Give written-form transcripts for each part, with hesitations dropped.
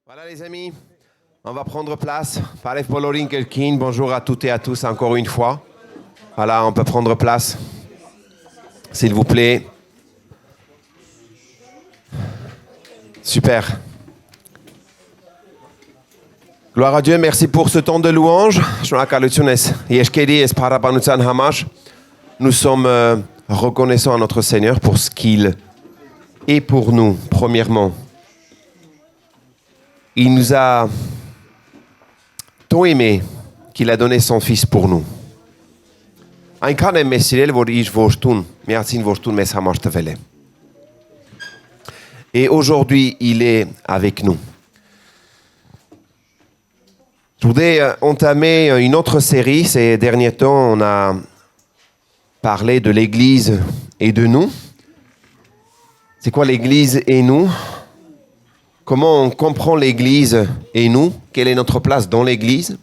Voilà les amis, on va prendre place. Paref Bolorin Kelkin, bonjour à toutes et à tous encore une fois. Voilà, on peut prendre place. S'il vous plaît. Super. Gloire à Dieu, merci pour ce temps de louange. Nous sommes reconnaissants à notre Seigneur pour ce qu'il est pour nous, premièrement. Il nous a tant aimé qu'il a donné son Fils pour nous. Et aujourd'hui, il est avec nous. Je voudrais entamer une autre série. Ces derniers temps, on a parlé de l'Église et de nous. C'est quoi l'Église et nous ? Comment on comprend l'Église et nous? Quelle est notre place dans l'Église?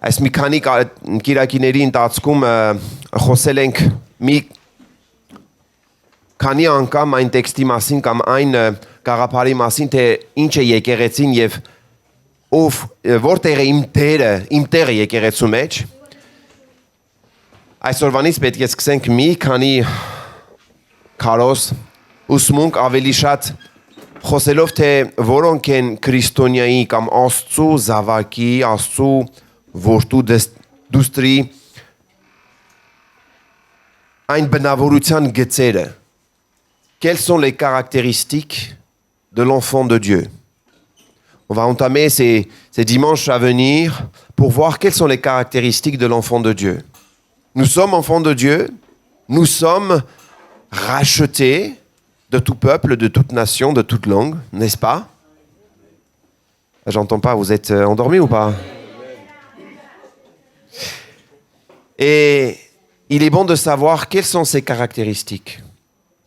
Այս մի քանի կիրակիների ընթացքում խոսել ենք մի քանի անգամ այն տեքստի մասին կամ այն գաղափարի մասին, թե ինչ է եկեղեցին եւ որտեղ է իմ տեղը եկեղեցու մեջ։ Այսօրվանից պետք է սկսենք մի քանի քարոզ ուսմունք ավելի շատ խոսելով թե որոնք են քրիստոնյայի կամ Աստծո զավակի, Աստծո որդու դուստրի այն բնավորության գծերը. Quelles sont les caractéristiques de l'enfant de Dieu? On va entamer ces dimanches à venir pour voir quelles sont les caractéristiques de l'enfant de Dieu. Nous sommes enfants de Dieu, nous sommes rachetés de tout peuple, de toute nation, de toute langue, n'est-ce pas? J'entends pas, vous êtes endormis ou pas? Et il est bon de savoir quelles sont ces caractéristiques.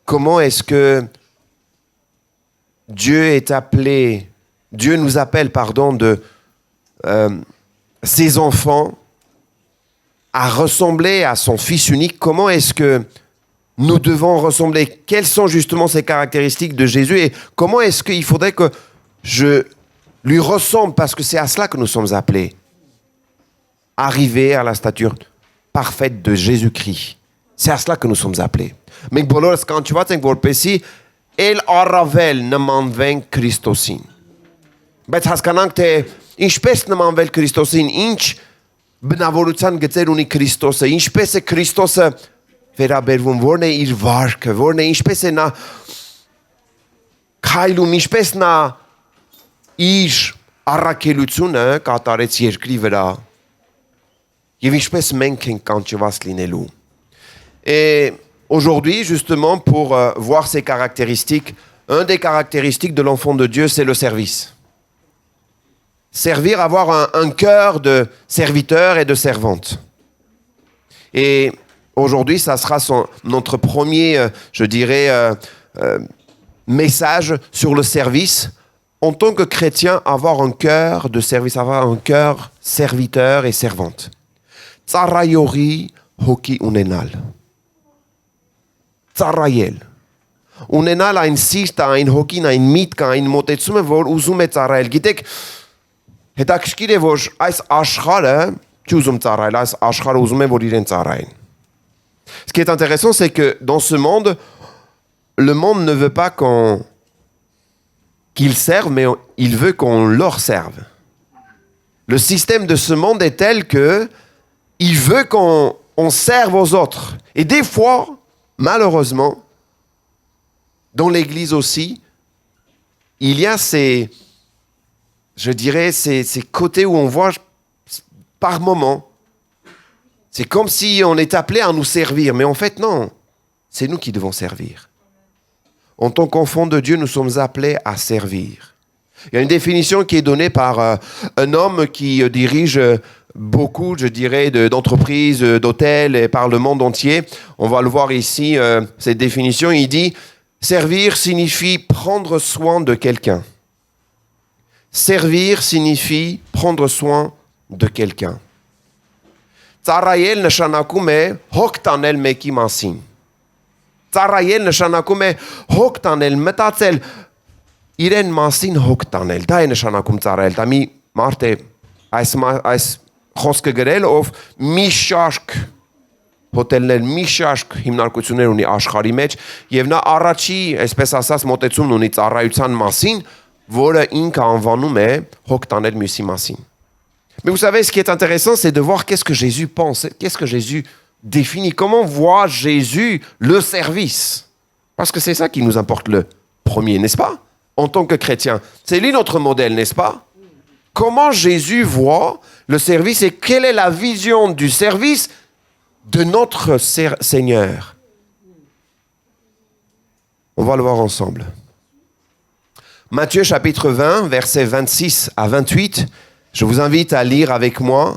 Comment est-ce que Dieu nous appelle, de ses enfants à ressembler à son Fils unique. Comment est-ce que nous devons ressembler? Quelles sont justement ces caractéristiques de Jésus et comment est-ce qu'il faudrait que je lui ressemble? Parce que c'est à cela que nous sommes appelés. Arriver à la stature parfaite de Jésus-Christ. C'est à cela que nous sommes appelés. Mais quand tu vas որպեսի el առավել նմանվենք Քրիստոսին. Բայց հասկանանք թե ինչպես նմանվել Քրիստոսին, ինչ բնավորության գծեր ունի Քրիստոսը, ինչպես է Քրիստոսը վերաբերվում, որն է իր վարքը, որն է ինչպես է նա քայլում, ինչպես նա իր առաքելությունը կատարեց երկրի վրա եւ ինչպես մենք ենք կանչված լինելու. Et aujourd'hui, justement, pour voir ces caractéristiques, une des caractéristiques de l'enfant de Dieu, c'est le service. Servir, avoir un cœur de serviteur et de servante. Et aujourd'hui, ça sera notre premier, message sur le service. En tant que chrétien, avoir un cœur de service, avoir un cœur serviteur et servante. Tsarayori hoki unenal. Tsarayel. Ունենալ այն սիրտը, այն հոգին, այն միտքը, այն մոտեցումը, որ ուզում է ծառայել։ Գիտեք, հետաքրքիր է, որ այս աշխարհը չի ուզում ծառայել, այս աշխարհը ուզում է, որ իրեն ծառայեն. Ce qui est intéressant, c'est que dans ce monde, le monde ne veut pas qu'ils servent, mais il veut qu'on leur serve. Le système de ce monde est tel que il veut qu'on serve aux autres. Et des fois, malheureusement, dans l'Église aussi, il y a ces côtés où on voit par moments, c'est comme si on est appelé à nous servir. Mais en fait, non, c'est nous qui devons servir. En tant qu'enfants de Dieu, nous sommes appelés à servir. Il y a une définition qui est donnée par un homme qui dirige beaucoup, d'entreprises, d'hôtels et par le monde entier. On va le voir ici, cette définition. Il dit « Servir signifie prendre soin de quelqu'un. » Servir signifie prendre soin de quelqu'un. Ծառայել նշանակում է հոգ տանել մեկի մասին. Ծառայել նշանակում է հոգ տանել, մտածել իրեն մասին հոգ տանել, դա է նշանակում ծառայել, դա մի մարդ է այս խոսքը գրել, ով մի շարք հոթելներ, մի շարք հիմնարկություններ ունի աշխարհի մեջ, եւ նա առաջի, այսպես ասած, մոտեցումն ունի ծառայության մասին, որը ինքը անվանում է հոգ տանել մյուսի մասին։ Mais vous savez, ce qui est intéressant, c'est de voir qu'est-ce que Jésus pense, qu'est-ce que Jésus définit, comment voit Jésus le service. Parce que c'est ça qui nous importe le premier, n'est-ce pas? En tant que chrétien. C'est lui notre modèle, n'est-ce pas? Comment Jésus voit le service et quelle est la vision du service de notre Seigneur? On va le voir ensemble. Matthieu chapitre 20, versets 26 à 28. Je vous invite à lire avec moi.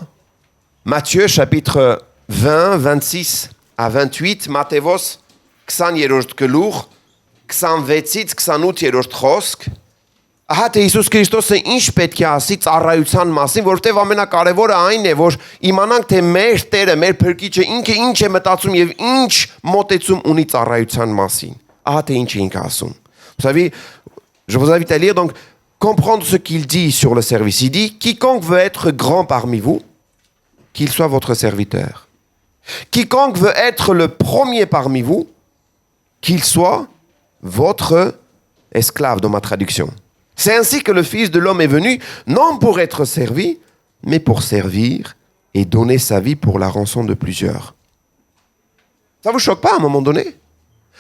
Matthieu chapitre 20, 26 à 28. Matthévos 20-րդ գլուխ, 26-ից 28-րդ խոսք։ Ահա թե Հիսուս Քրիստոսը ինչ պետք է ասի ծառայության մասին, որովհետև ամենակարևորը այն է, որ իմանանք թե մեր Տերը, մեր Փրկիչը ինքը ինչ է մտածում եւ ինչ մոտեցում ունի ծառայության մասին։ Ահա թե ինչ է ինքը ասում։ Vous savez, je vous invite à lire donc comprendre ce qu'il dit sur le service. Il dit quiconque veut être grand parmi vous, qu'il soit votre serviteur. Quiconque veut être le premier parmi vous, qu'il soit votre esclave dans ma traduction. C'est ainsi que le Fils de l'homme est venu, non pour être servi, mais pour servir et donner sa vie pour la rançon de plusieurs. Ça vous choque pas à un moment donné?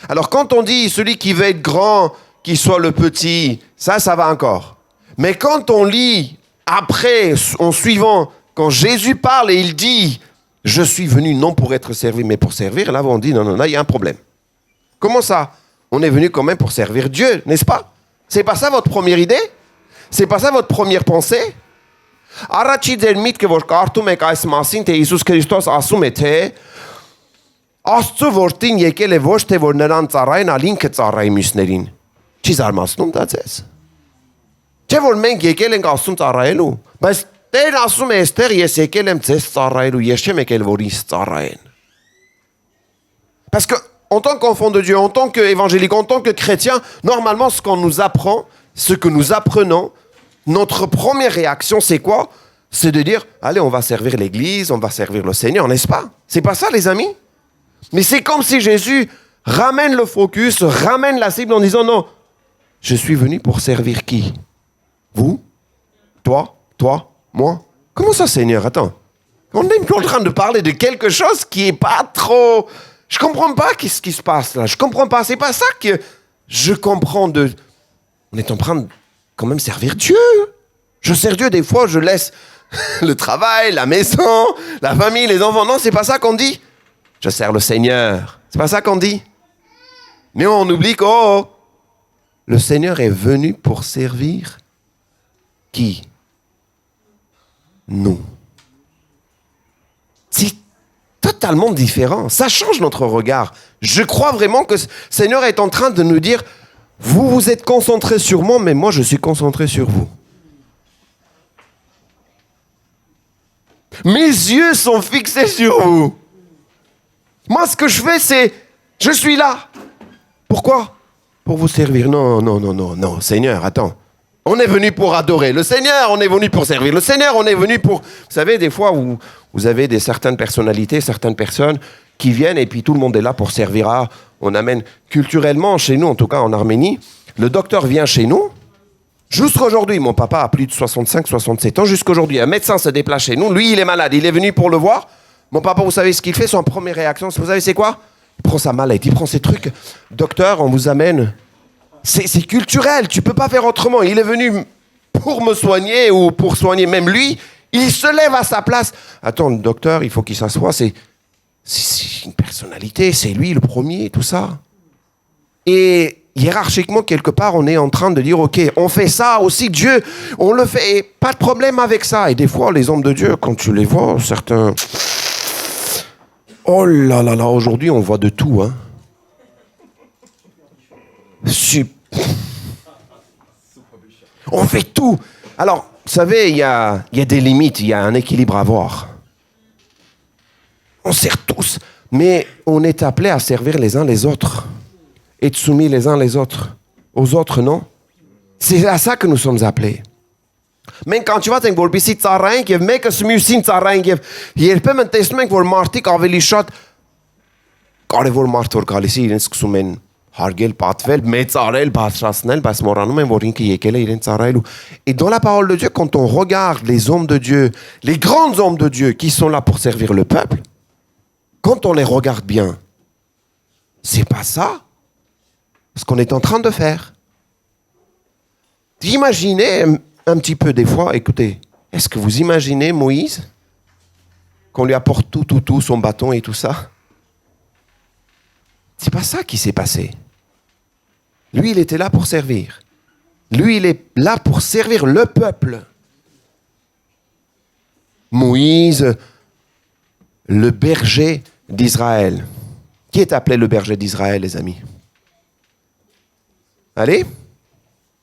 Alors quand on dit celui qui veut être grand, qu'il soit le petit, ça va encore. Mais quand on lit après, en suivant, quand Jésus parle et il dit « Je suis venu non pour être servi, mais pour servir », là on dit « Non, il y a un problème ». Comment ça? On est venu quand même pour servir Dieu, n'est-ce pas? C'est pas ça votre première idée? C'est pas ça votre première pensée? Առաջի ձեր միտքը որ կարդում եք այս մասին, թե Հիսուս Քրիստոս ասում է, թե Աստծո որդին եկել է ոչ թե որ նրան ծառային, այլ ինքը ծառայի մյուսներին։ Չի զարմացնում դա ձեզ։ Չէ որ մենք եկել ենք Աստծուն ծառայելու, բայց Տերն ասում է այստեղ ես եկել եմ ձեզ ծառայելու, ես չեմ եկել որ ինձ ծառայեն։ Parce que en tant qu'enfant de Dieu, en tant qu'évangélique, en tant que chrétien, normalement ce qu'on nous apprend, ce que nous apprenons, notre première réaction c'est quoi? C'est de dire allez on va servir l'église, on va servir le Seigneur, n'est-ce pas? C'est pas ça les amis? Mais c'est comme si Jésus ramène le focus, ramène la cible en disant non, je suis venu pour servir qui? Vous? Toi? Moi? Comment ça Seigneur? Attends. On est en train de parler de quelque chose qui est pas trop... Je comprends pas qu'est-ce qui se passe là. Je comprends pas. C'est pas ça que je comprends de... On est en train de quand même servir Dieu. Je sers Dieu des fois, je laisse le travail, la maison, la famille, les enfants. Non, c'est pas ça qu'on dit. Je sers le Seigneur. C'est pas ça qu'on dit. Mais on oublie que le Seigneur est venu pour servir qui? Nous. C'est totalement différent. Ça change notre regard. Je crois vraiment que le Seigneur est en train de nous dire vous vous êtes concentrés sur moi, mais moi je suis concentré sur vous. Mes yeux sont fixés sur vous. Moi, ce que je fais, c'est... Je suis là. Pourquoi? Pour vous servir. Non, Seigneur, attends. On est venu pour adorer le Seigneur, on est venu pour servir le Seigneur, on est venu pour... Vous savez, des fois, vous avez certaines personnalités, certaines personnes qui viennent et puis tout le monde est là pour servir. On amène culturellement, chez nous, en tout cas en Arménie, le docteur vient chez nous. Jusqu'aujourd'hui, mon papa a plus de 65, 67 ans. Jusqu'aujourd'hui, un médecin se déplace chez nous. Lui, il est malade, il est venu pour le voir. Mon papa, vous savez ce qu'il fait? Son première réaction, vous savez c'est quoi? Il prend sa mallette, il prend ses trucs. Docteur, on vous amène... C'est culturel, tu peux pas faire autrement. Il est venu pour me soigner ou pour soigner même lui. Il se lève à sa place. Attends, le docteur, il faut qu'il s'assoie. C'est une personnalité, c'est lui le premier, tout ça. Et hiérarchiquement, quelque part, on est en train de dire, ok, on fait ça aussi, Dieu, on le fait, et pas de problème avec ça. Et des fois, les hommes de Dieu, quand tu les vois, certains... Oh là là là, aujourd'hui, on voit de tout, hein. On fait tout. Alors, vous savez, il y a des limites, il y a un équilibre à avoir. On sert tous, mais on est appelé à servir les uns les autres. Être soumis les uns les autres. Aux autres, non? C'est à ça que nous sommes appelés. Men quand tu vas să vorbiți țarainchev, mecă să miu sin țarainchev, el pe men testament vor martik ավելի շատ կարևոր մարդ որ գալիս է իրենց սկսում են հարգել, պատվել, մեծարել, բարձրացնել, բայց մոռանում են որ ինքը եկել է իրենց ծառայելու. Et dans la parole de Dieu, quand on regarde les hommes de Dieu, les grands hommes de Dieu qui sont là pour servir le peuple, quand on les regarde bien, c'est pas ça ce qu'on est en train de faire. Imaginez un petit peu des fois, écoutez, est-ce que vous imaginez Moïse, qu'on lui apporte tout, son bâton et tout ça? C'est pas ça qui s'est passé. Lui, il était là pour servir. Lui, il est là pour servir le peuple. Moïse, le berger d'Israël. Qui est appelé le berger d'Israël, les amis? Allez?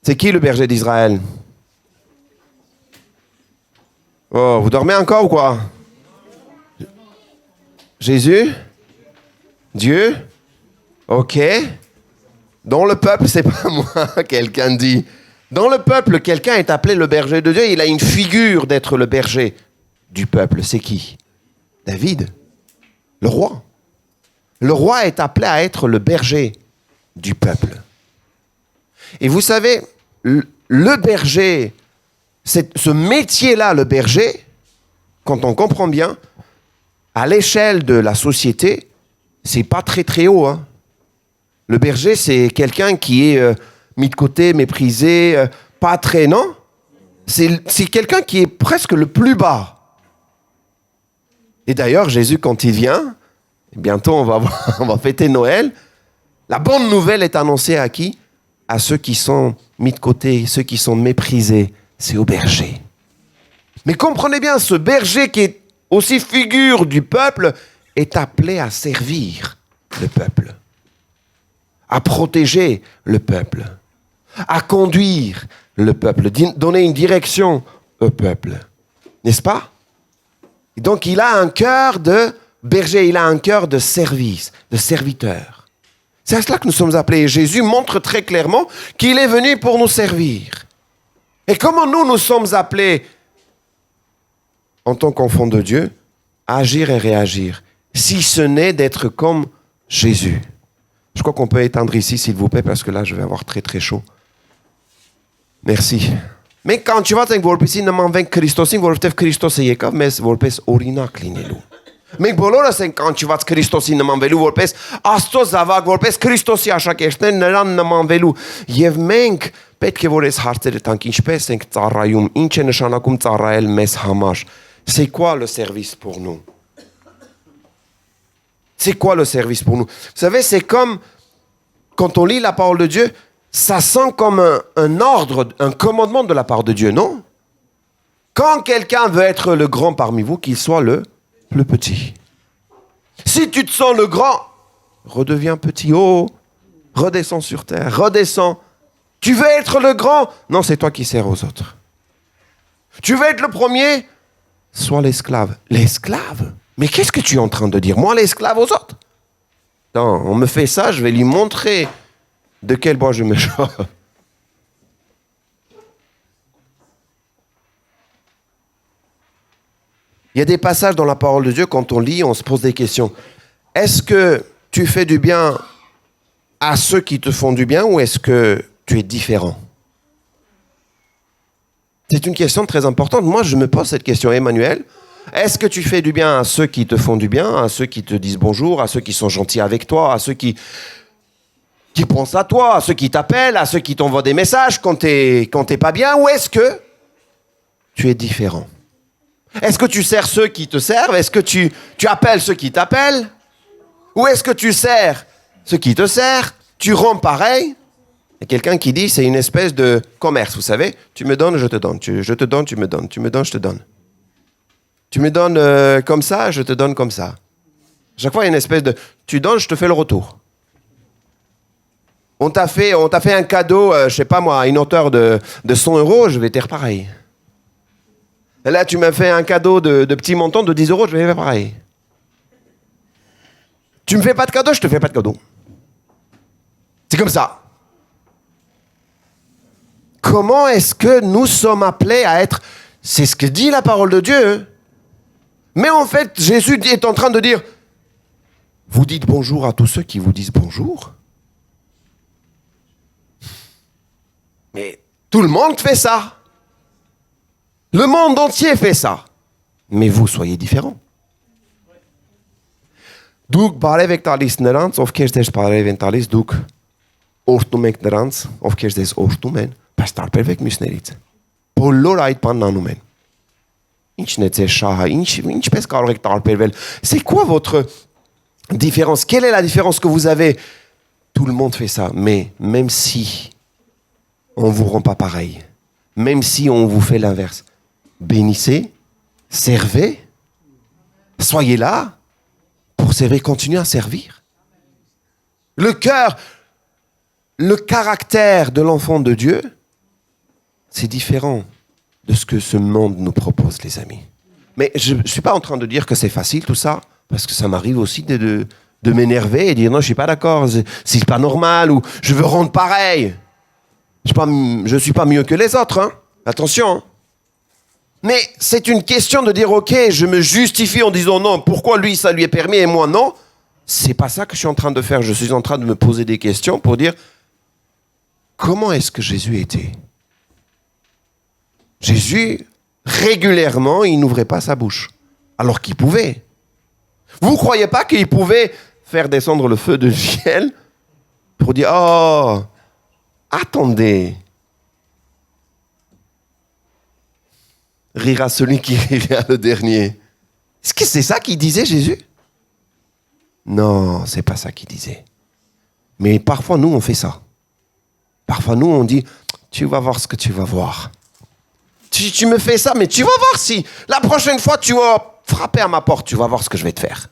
C'est qui le berger d'Israël? Oh, vous dormez encore ou quoi? Jésus? Dieu? Ok. Dans le peuple, c'est pas moi, quelqu'un dit. Dans le peuple, quelqu'un est appelé le berger de Dieu. Il a une figure d'être le berger du peuple. C'est qui? David, le roi. Le roi est appelé à être le berger du peuple. Et vous savez, le berger, ce métier-là, le berger, quand on comprend bien, à l'échelle de la société, c'est pas très très haut. Hein. Le berger, c'est quelqu'un qui est mis de côté, méprisé, pas très, non? C'est quelqu'un qui est presque le plus bas. Et d'ailleurs, Jésus, quand il vient, bientôt on va fêter Noël, la bonne nouvelle est annoncée à qui? À ceux qui sont mis de côté, ceux qui sont méprisés, c'est au berger. Mais comprenez bien, ce berger qui est aussi figure du peuple est appelé à servir le peuple, à protéger le peuple, à conduire le peuple, donner une direction au peuple. N'est-ce pas? Et donc il a un cœur de berger, il a un cœur de service, de serviteur. C'est à cela que nous sommes appelés. Jésus montre très clairement qu'il est venu pour nous servir. Et comment nous sommes appelés, en tant qu'enfants de Dieu, à agir et réagir, si ce n'est d'être comme Jésus. Je crois qu'on peut éteindre ici, s'il vous plaît, parce que là, je vais avoir très, très chaud. Merci. Mais quand tu vas vorbiți numai Hristosin, vorbește Hristos եկավ, մեզ որպես օրինակ լինելու. Մենք բոլորս ենք կանչված Քրիստոսի նմանվելու, որպես Աստծո զավակ, որպես Քրիստոսի աշակերտներ նրան նմանվելու, եւ մենք պետք է որ այս հարցերը տանք, ինչպես ենք ծառայում, ինչ է նշանակում ծառայել մեզ համար. C'est quoi le service pour nous? C'est quoi le service pour nous? Vous savez, c'est comme quand on lit la parole de Dieu, ça sent comme un ordre, un commandement de la part de Dieu, non? Quand quelqu'un veut être le grand parmi vous, qu'il soit le petit. Si tu te sens le grand, redeviens petit. Oh, redescends sur terre, redescends. Tu veux être le grand? Non, c'est toi qui sers aux autres. Tu veux être le premier? Sois l'esclave. L'esclave? Mais qu'est-ce que tu es en train de dire? Moi, l'esclave aux autres? Non, on me fait ça, je vais lui montrer de quel bois je me chauffe. Il y a des passages dans la parole de Dieu, quand on lit, on se pose des questions. Est-ce que tu fais du bien à ceux qui te font du bien ou est-ce que tu es différent? C'est une question très importante. Moi, je me pose cette question, Emmanuel. Est-ce que tu fais du bien à ceux qui te font du bien, à ceux qui te disent bonjour, à ceux qui sont gentils avec toi, à ceux qui pensent à toi, à ceux qui t'appellent, à ceux qui t'envoient des messages quand t'es pas bien, ou est-ce que tu es différent? Est-ce que tu sers ceux qui te servent? Est-ce que tu appelles ceux qui t'appellent? Ou est-ce que tu sers ceux qui te servent? Tu rends pareil? Il y a quelqu'un qui dit, c'est une espèce de commerce, vous savez. Tu me donnes, je te donne. Je te donne, tu me donnes. Tu me donnes, je te donne. Tu me donnes comme ça, je te donne comme ça. Chaque fois, il y a une espèce de... Tu donnes, je te fais le retour. On t'a fait un cadeau, je sais pas moi, à une hauteur de 100 €, je vais te faire pareil. Et là, tu m'as fait un cadeau de petit montant de 10 €, je vais faire pareil. Tu me fais pas de cadeau, je te fais pas de cadeau. C'est comme ça. Comment est-ce que nous sommes appelés à être... C'est ce que dit la parole de Dieu. Mais en fait, Jésus est en train de dire, vous dites bonjour à tous ceux qui vous disent bonjour. Mais tout le monde fait ça. Le monde entier fait ça. Mais vous soyez différents. Դուք բարև եք տալիս նրանց, ովքեր ձեզ բարև են տալիս, դուք օրհնում եք նրանց, ովքեր ձեզ օրհնում են, բայց տարբերվեք մյուսներից։ Բոլորը այդ բանն անում են։ Ինչն է ձեր շահը, ինչպես կարող եք տարբերվել։ C'est quoi votre différence? Quelle est la différence que vous avez? Tout le monde fait ça, mais même si on ne vous rend pas pareil, même si on vous fait l'inverse, bénissez, servez, soyez là pour servir, continuez à servir. Le cœur, le caractère de l'enfant de Dieu, c'est différent de ce que ce monde nous propose, les amis. Mais je ne suis pas en train de dire que c'est facile tout ça, parce que ça m'arrive aussi de m'énerver et dire non, je ne suis pas d'accord, c'est pas normal, ou je veux rendre pareil. Je ne suis pas mieux que les autres, hein. Attention. Hein. Mais c'est une question de dire, ok, je me justifie en disant non, pourquoi lui ça lui est permis et moi non? C'est pas ça que je suis en train de faire. Je suis en train de me poser des questions pour dire, comment est-ce que Jésus était? Jésus, régulièrement, il n'ouvrait pas sa bouche, alors qu'il pouvait. Vous ne croyez pas qu'il pouvait faire descendre le feu du ciel pour dire, oh, attendez. Rira celui qui rira le dernier. Est-ce que c'est ça qu'il disait, Jésus? Non, c'est pas ça qu'il disait. Mais parfois, nous, on fait ça. Parfois, nous, on dit, tu vas voir ce que tu vas voir. Tu me fais ça, mais tu vas voir si la prochaine fois, tu vas frapper à ma porte, tu vas voir ce que je vais te faire.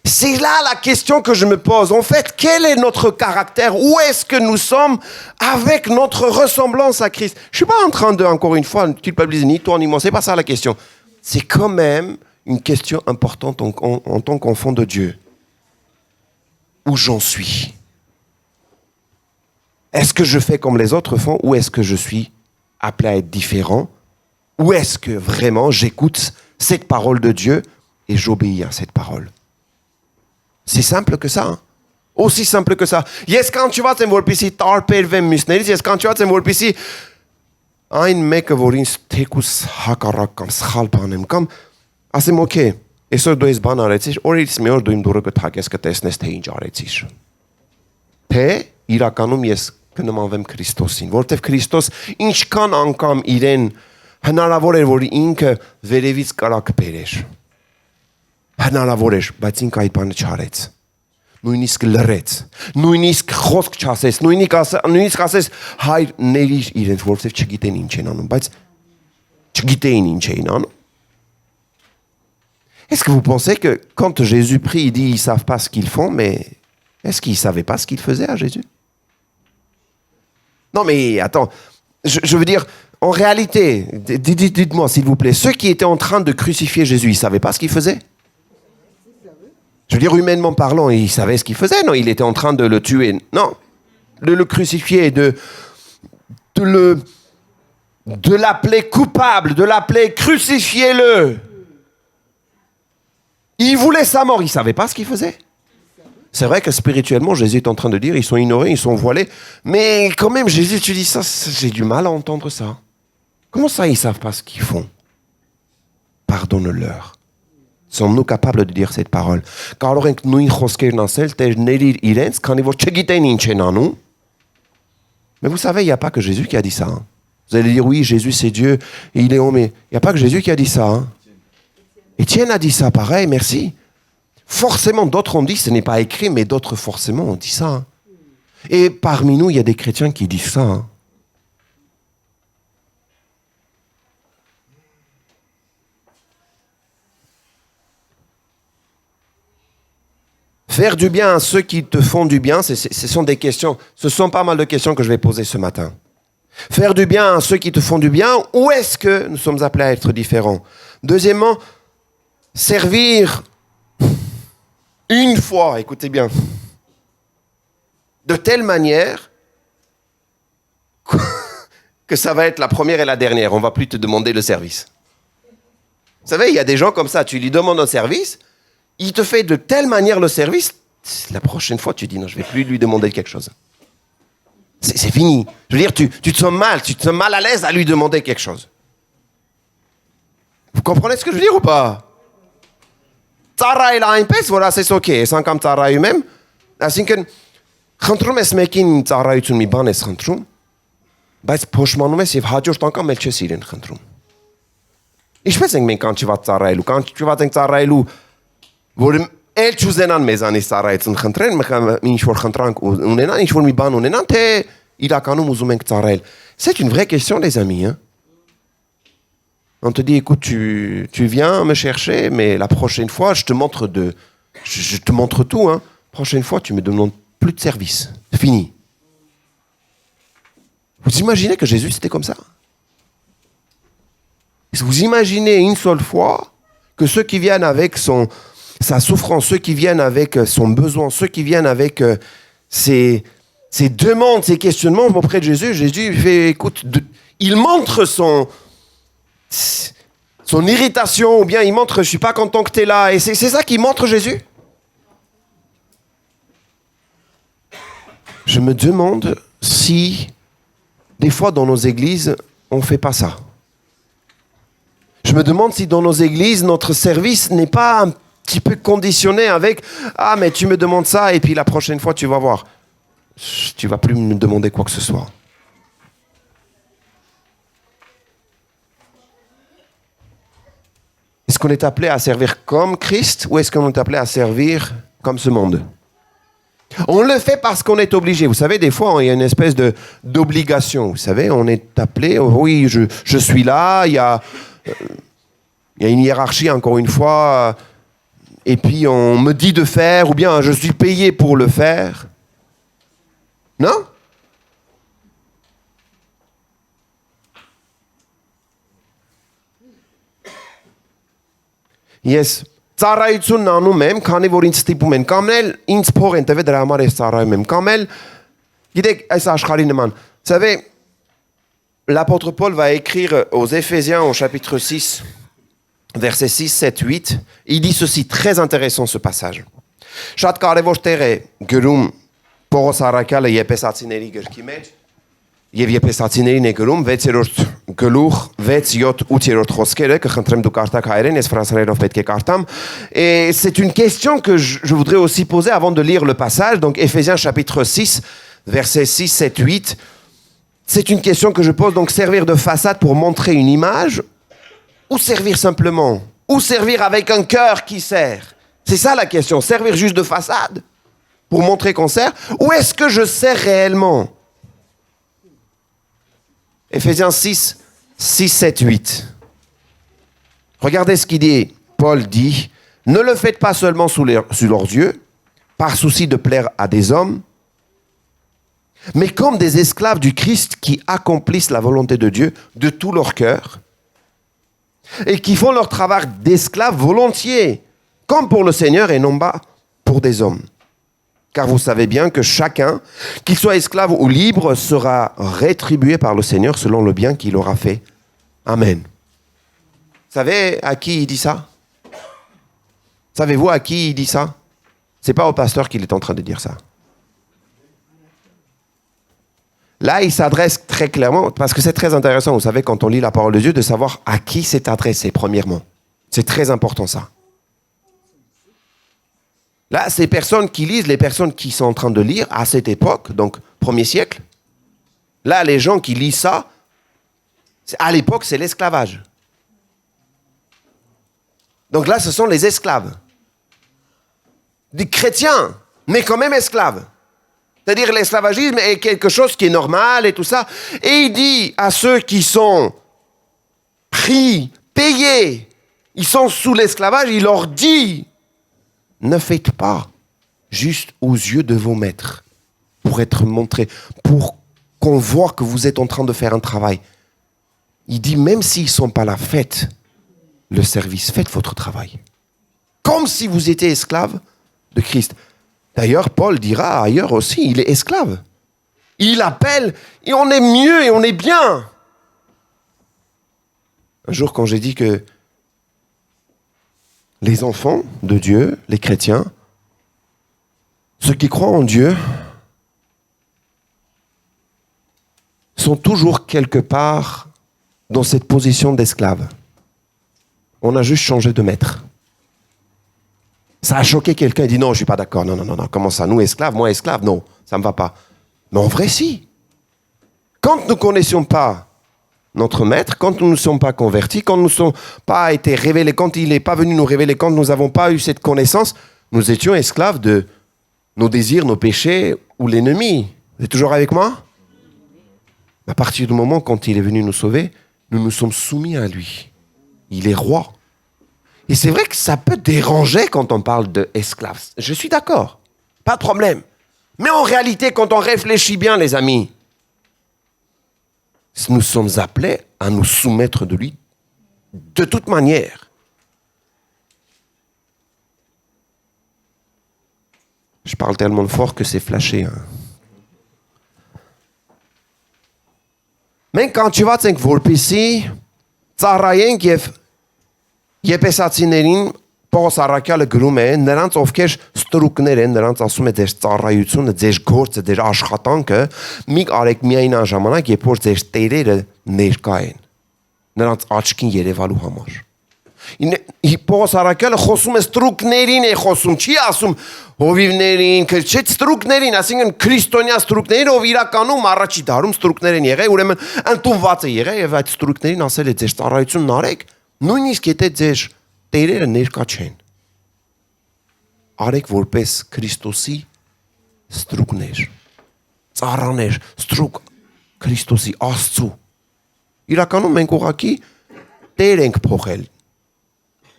C'est là la question que je me pose. En fait, quel est notre caractère? Où est-ce que nous sommes avec notre ressemblance à Christ? Je ne suis pas en train de, encore une fois, culpabiliser ni toi ni moi. Ce n'est pas ça la question. C'est quand même une question importante en tant qu'enfant de Dieu. Où j'en suis? Est-ce que je fais comme les autres font ou est-ce que je suis appelé à être différent? Ou est-ce que vraiment j'écoute cette parole de Dieu et j'obéis à cette parole? C'est simple que ça. Hein? Aussi simple que ça. Yes, quand tu vas te vorpisi tarpervem mysneris, yes, quand tu vas te vorpisi ein meke vorins tekus hakarak kam sxal banem kam ասեմ okay, այսօր դու ես բան արեցիր, օրից մի օր դու իմ դուրը կթակես կտեսնես թե ինչ արեցիր։ Թե իրականում ես կնմանվեմ Քրիստոսին, որովհետև Քրիստոս ինչքան անգամ իրեն հնարավոր էր որ ինքը վերևից կարակ բերեր։ Հնարավոր էր, բայց ինքը այդ բանը չարեց։ Նույնիսկ լռեց, նույնիսկ խոսք չասեց, նույնիսկ ասեց հայր ներիր իրենց, որովհետև չգիտեն ինչ են անում, բայց չգիտեին ինչ էին անում։ Est-ce que vous pensez que quand Jésus prie, il dit ils ne savent pas ce qu'ils font, mais est-ce qu'ils ne savaient pas ce qu'ils faisaient à Jésus? Non mais attends, je veux dire, en réalité, dites-moi s'il vous plaît, ceux qui étaient en train de crucifier Jésus, ils ne savaient pas ce qu'ils faisaient? Je veux dire, humainement parlant, il savait ce qu'il faisait. Non, il était en train de le tuer. Non, de le crucifier, de l'appeler coupable, de l'appeler crucifiez-le. Il voulait sa mort, il ne savait pas ce qu'il faisait. C'est vrai que spirituellement, Jésus est en train de dire, ils sont ignorés, ils sont voilés. Mais quand même, Jésus, tu dis ça, j'ai du mal à entendre ça. Comment ça, ils ne savent pas ce qu'ils font? Pardonne-leur. Sommes-nous capables de dire cette parole? Կարող ենք նույն խոսքերն ասել, Տեր ներիր իրենց, քանի որ չգիտեն ինչ են անում. Mais vous savez, il n'y a pas que Jésus qui a dit ça. Hein. Vous allez dire, oui, Jésus c'est Dieu, et il est homme. Il n'y a pas que Jésus qui a dit ça. Hein. Étienne a dit ça, pareil, merci. Forcément, d'autres ont dit, ce n'est pas écrit, mais d'autres forcément ont dit ça. Hein. Et parmi nous, il y a des chrétiens qui disent ça. Hein. Faire du bien à ceux qui te font du bien, ce sont des questions, ce sont pas mal de questions que je vais poser ce matin. Faire du bien à ceux qui te font du bien, où est-ce que nous sommes appelés à être différents? Deuxièmement, servir une fois, écoutez bien, de telle manière que ça va être la première et la dernière. On ne va plus te demander le service. Vous savez, il y a des gens comme ça, tu lui demandes un service, il te fait de telle manière le service, la prochaine fois, tu dis non, je ne vais plus lui demander quelque chose. C'est fini. Je veux dire, tu te sens mal à l'aise à lui demander quelque chose. Vous comprenez ce que je veux dire ou pas? Tzara il a un pes, voilà, c'est ok. Sans comme Tzara lui-même. Ainsi que, Khantrum es mekin Tzara utun mi ban es Khantrum. Բայց փոշմանում ես եւ հաջորդ անգամ էլ չես իրեն խնդրում։ Ինչպես ենք մենք կանչված ծառայելու, կանչված ենք ծառայելու, որ էլ չուզենան մեզանից ծառայեցին խնդրեն, ինչ որ խնդրանք ունենան, ինչ որ մի բան ունենան, թե իրականում ուզում ենք ծառայել։ C'est une vraie question les amis, hein. On te dit écoute, tu viens me chercher, mais la prochaine fois, je te montre tout, hein. Prochaine fois, tu me demandes plus de service. C'est fini. Vous imaginez que Jésus, c'était comme ça? Vous imaginez une seule fois que ceux qui viennent avec sa souffrance, ceux qui viennent avec son besoin, ceux qui viennent avec ses demandes, ses questionnements auprès de Jésus, Jésus fait, écoute, il montre son irritation, ou bien il montre, je ne suis pas content que tu es là, et c'est ça qu'il montre Jésus. Je me demande si... Des fois, dans nos églises, on ne fait pas ça. Je me demande si dans nos églises, notre service n'est pas un petit peu conditionné avec « Ah, mais tu me demandes ça, et puis la prochaine fois, tu vas voir. Tu ne vas plus me demander quoi que ce soit. » Est-ce qu'on est appelé à servir comme Christ ou est-ce qu'on est appelé à servir comme ce monde? On le fait parce qu'on est obligé. Vous savez, des fois, il y a une espèce d'obligation. Vous savez, on est appelé, oui, je suis là, il y a une hiérarchie, encore une fois, et puis on me dit de faire, ou bien je suis payé pour le faire. Non? Yes. Ծառայությունն անում եմ, քանի որ ինձ ստիպում են, կամ էլ ինձ փող են տվել, դրա համար ես ծառայում եմ, կամ էլ գիտեք, այս աշխարհի նման. Vous savez, l'apôtre Paul va écrire aux Éphésiens au chapitre 6, versets 6, 7, 8, il dit ceci, très intéressant ce passage. Շատ կարևոր տեղ է գրում Պողոս առաքյալը Եփեսացիների գրքի մեջ, եւ Եփեսացիներին է գրում 6-րդ գլուխ 6-7-8-րդ խոսքերը կխնդրեմ դուք կարդաք հայերեն, ես ֆրանսերենով պետք է կարդամ. Et c'est une question que je voudrais aussi poser avant de lire le passage. Donc Éphésiens chapitre 6 versets 6, 7, 8. C'est une question que je pose. Donc servir de façade pour montrer une image ou servir simplement? Ou servir avec un cœur qui sert? C'est ça la question. Servir juste de façade pour montrer qu'on sert? Ou est-ce que je sers réellement? Éphésiens 6, 6, 7, 8. Regardez ce qu'il dit. Paul dit, ne le faites pas seulement sous leurs yeux, par souci de plaire à des hommes, mais comme des esclaves du Christ qui accomplissent la volonté de Dieu de tout leur cœur et qui font leur travail d'esclaves volontiers, comme pour le Seigneur et non pas pour des hommes. Car vous savez bien que chacun, qu'il soit esclave ou libre, sera rétribué par le Seigneur selon le bien qu'il aura fait. Amen. Vous savez à qui il dit ça? Savez-vous à qui il dit ça? C'est pas au pasteur qu'il est en train de dire ça. Là, il s'adresse très clairement, parce que c'est très intéressant, vous savez, quand on lit la parole de Dieu, de savoir à qui c'est adressé, premièrement. C'est très important ça. Là, ces personnes qui lisent, les personnes qui sont en train de lire à cette époque, donc 1er siècle, là, les gens qui lisent ça, à l'époque, c'est l'esclavage. Donc là, ce sont les esclaves. Des chrétiens, mais quand même esclaves. C'est-à-dire l'esclavagisme est quelque chose qui est normal et tout ça. Et il dit à ceux qui sont pris, payés, ils sont sous l'esclavage, il leur dit... Ne faites pas juste aux yeux de vos maîtres pour être montré, pour qu'on voit que vous êtes en train de faire un travail. Il dit, même s'ils ne sont pas là, faites le service, faites votre travail. Comme si vous étiez esclave de Christ. D'ailleurs, Paul dira ailleurs aussi, il est esclave. Il appelle, et on est mieux et on est bien. Un jour, quand j'ai dit que les enfants de Dieu, les chrétiens, ceux qui croient en Dieu, sont toujours quelque part dans cette position d'esclave. On a juste changé de maître. Ça a choqué quelqu'un, il dit non, je ne suis pas d'accord, non, comment ça, nous esclaves, moi esclave, non, ça ne me va pas. Mais en vrai, si. Quand nous ne connaissions pas notre maître, quand nous ne sommes pas convertis, quand nous ne sommes pas été révélés, quand il n'est pas venu nous révéler, quand nous n'avons pas eu cette connaissance, nous étions esclaves de nos désirs, nos péchés ou l'ennemi. Vous êtes toujours avec moi? À partir du moment quand il est venu nous sauver, nous nous sommes soumis à lui. Il est roi. Et c'est vrai que ça peut déranger quand on parle d'esclaves. Je suis d'accord, pas de problème. Mais en réalité, quand on réfléchit bien, les amis, nous sommes appelés à nous soumettre de lui de toute manière. Je parle tellement fort que c'est flashé. Hein. Mais quand tu vas t'en vorpisi, ծառայեն եւ Եփեսացիներին Պողոս առաքյալը գրում է, նրանց ովքեր ստրուկներ են, նրանց ասում է ձեր ծառայությունը, ձեր գործը, ձեր աշխատանքը, մի արեք միայն այն ժամանակ, երբ որ ձեր տերերը ներկա են, նրանց աչքին երևալու համար։ Պողոս առաքյալը խոսում է ստրուկներին է խոսում, չի ասում հովիվներին, չէ ստրուկներին, ասինքն քրիստոնյա ստրուկներին, ով իրականում առաջի դարում ստրուկներ են եղել, ուրեմն ընդունված է եղել եւ այդ ստրուկներին ասել է ձեր ծառայությունն արեք, նույնիսկ եթե ձեր տերերը ներկա չեն։ Արեք որպես Քրիստոսի ստրուկներ, ծառաներ, ստրուկ Քրիստոսի Աստծու։ Իրականում մենք ուղղակի տեր ենք փոխել։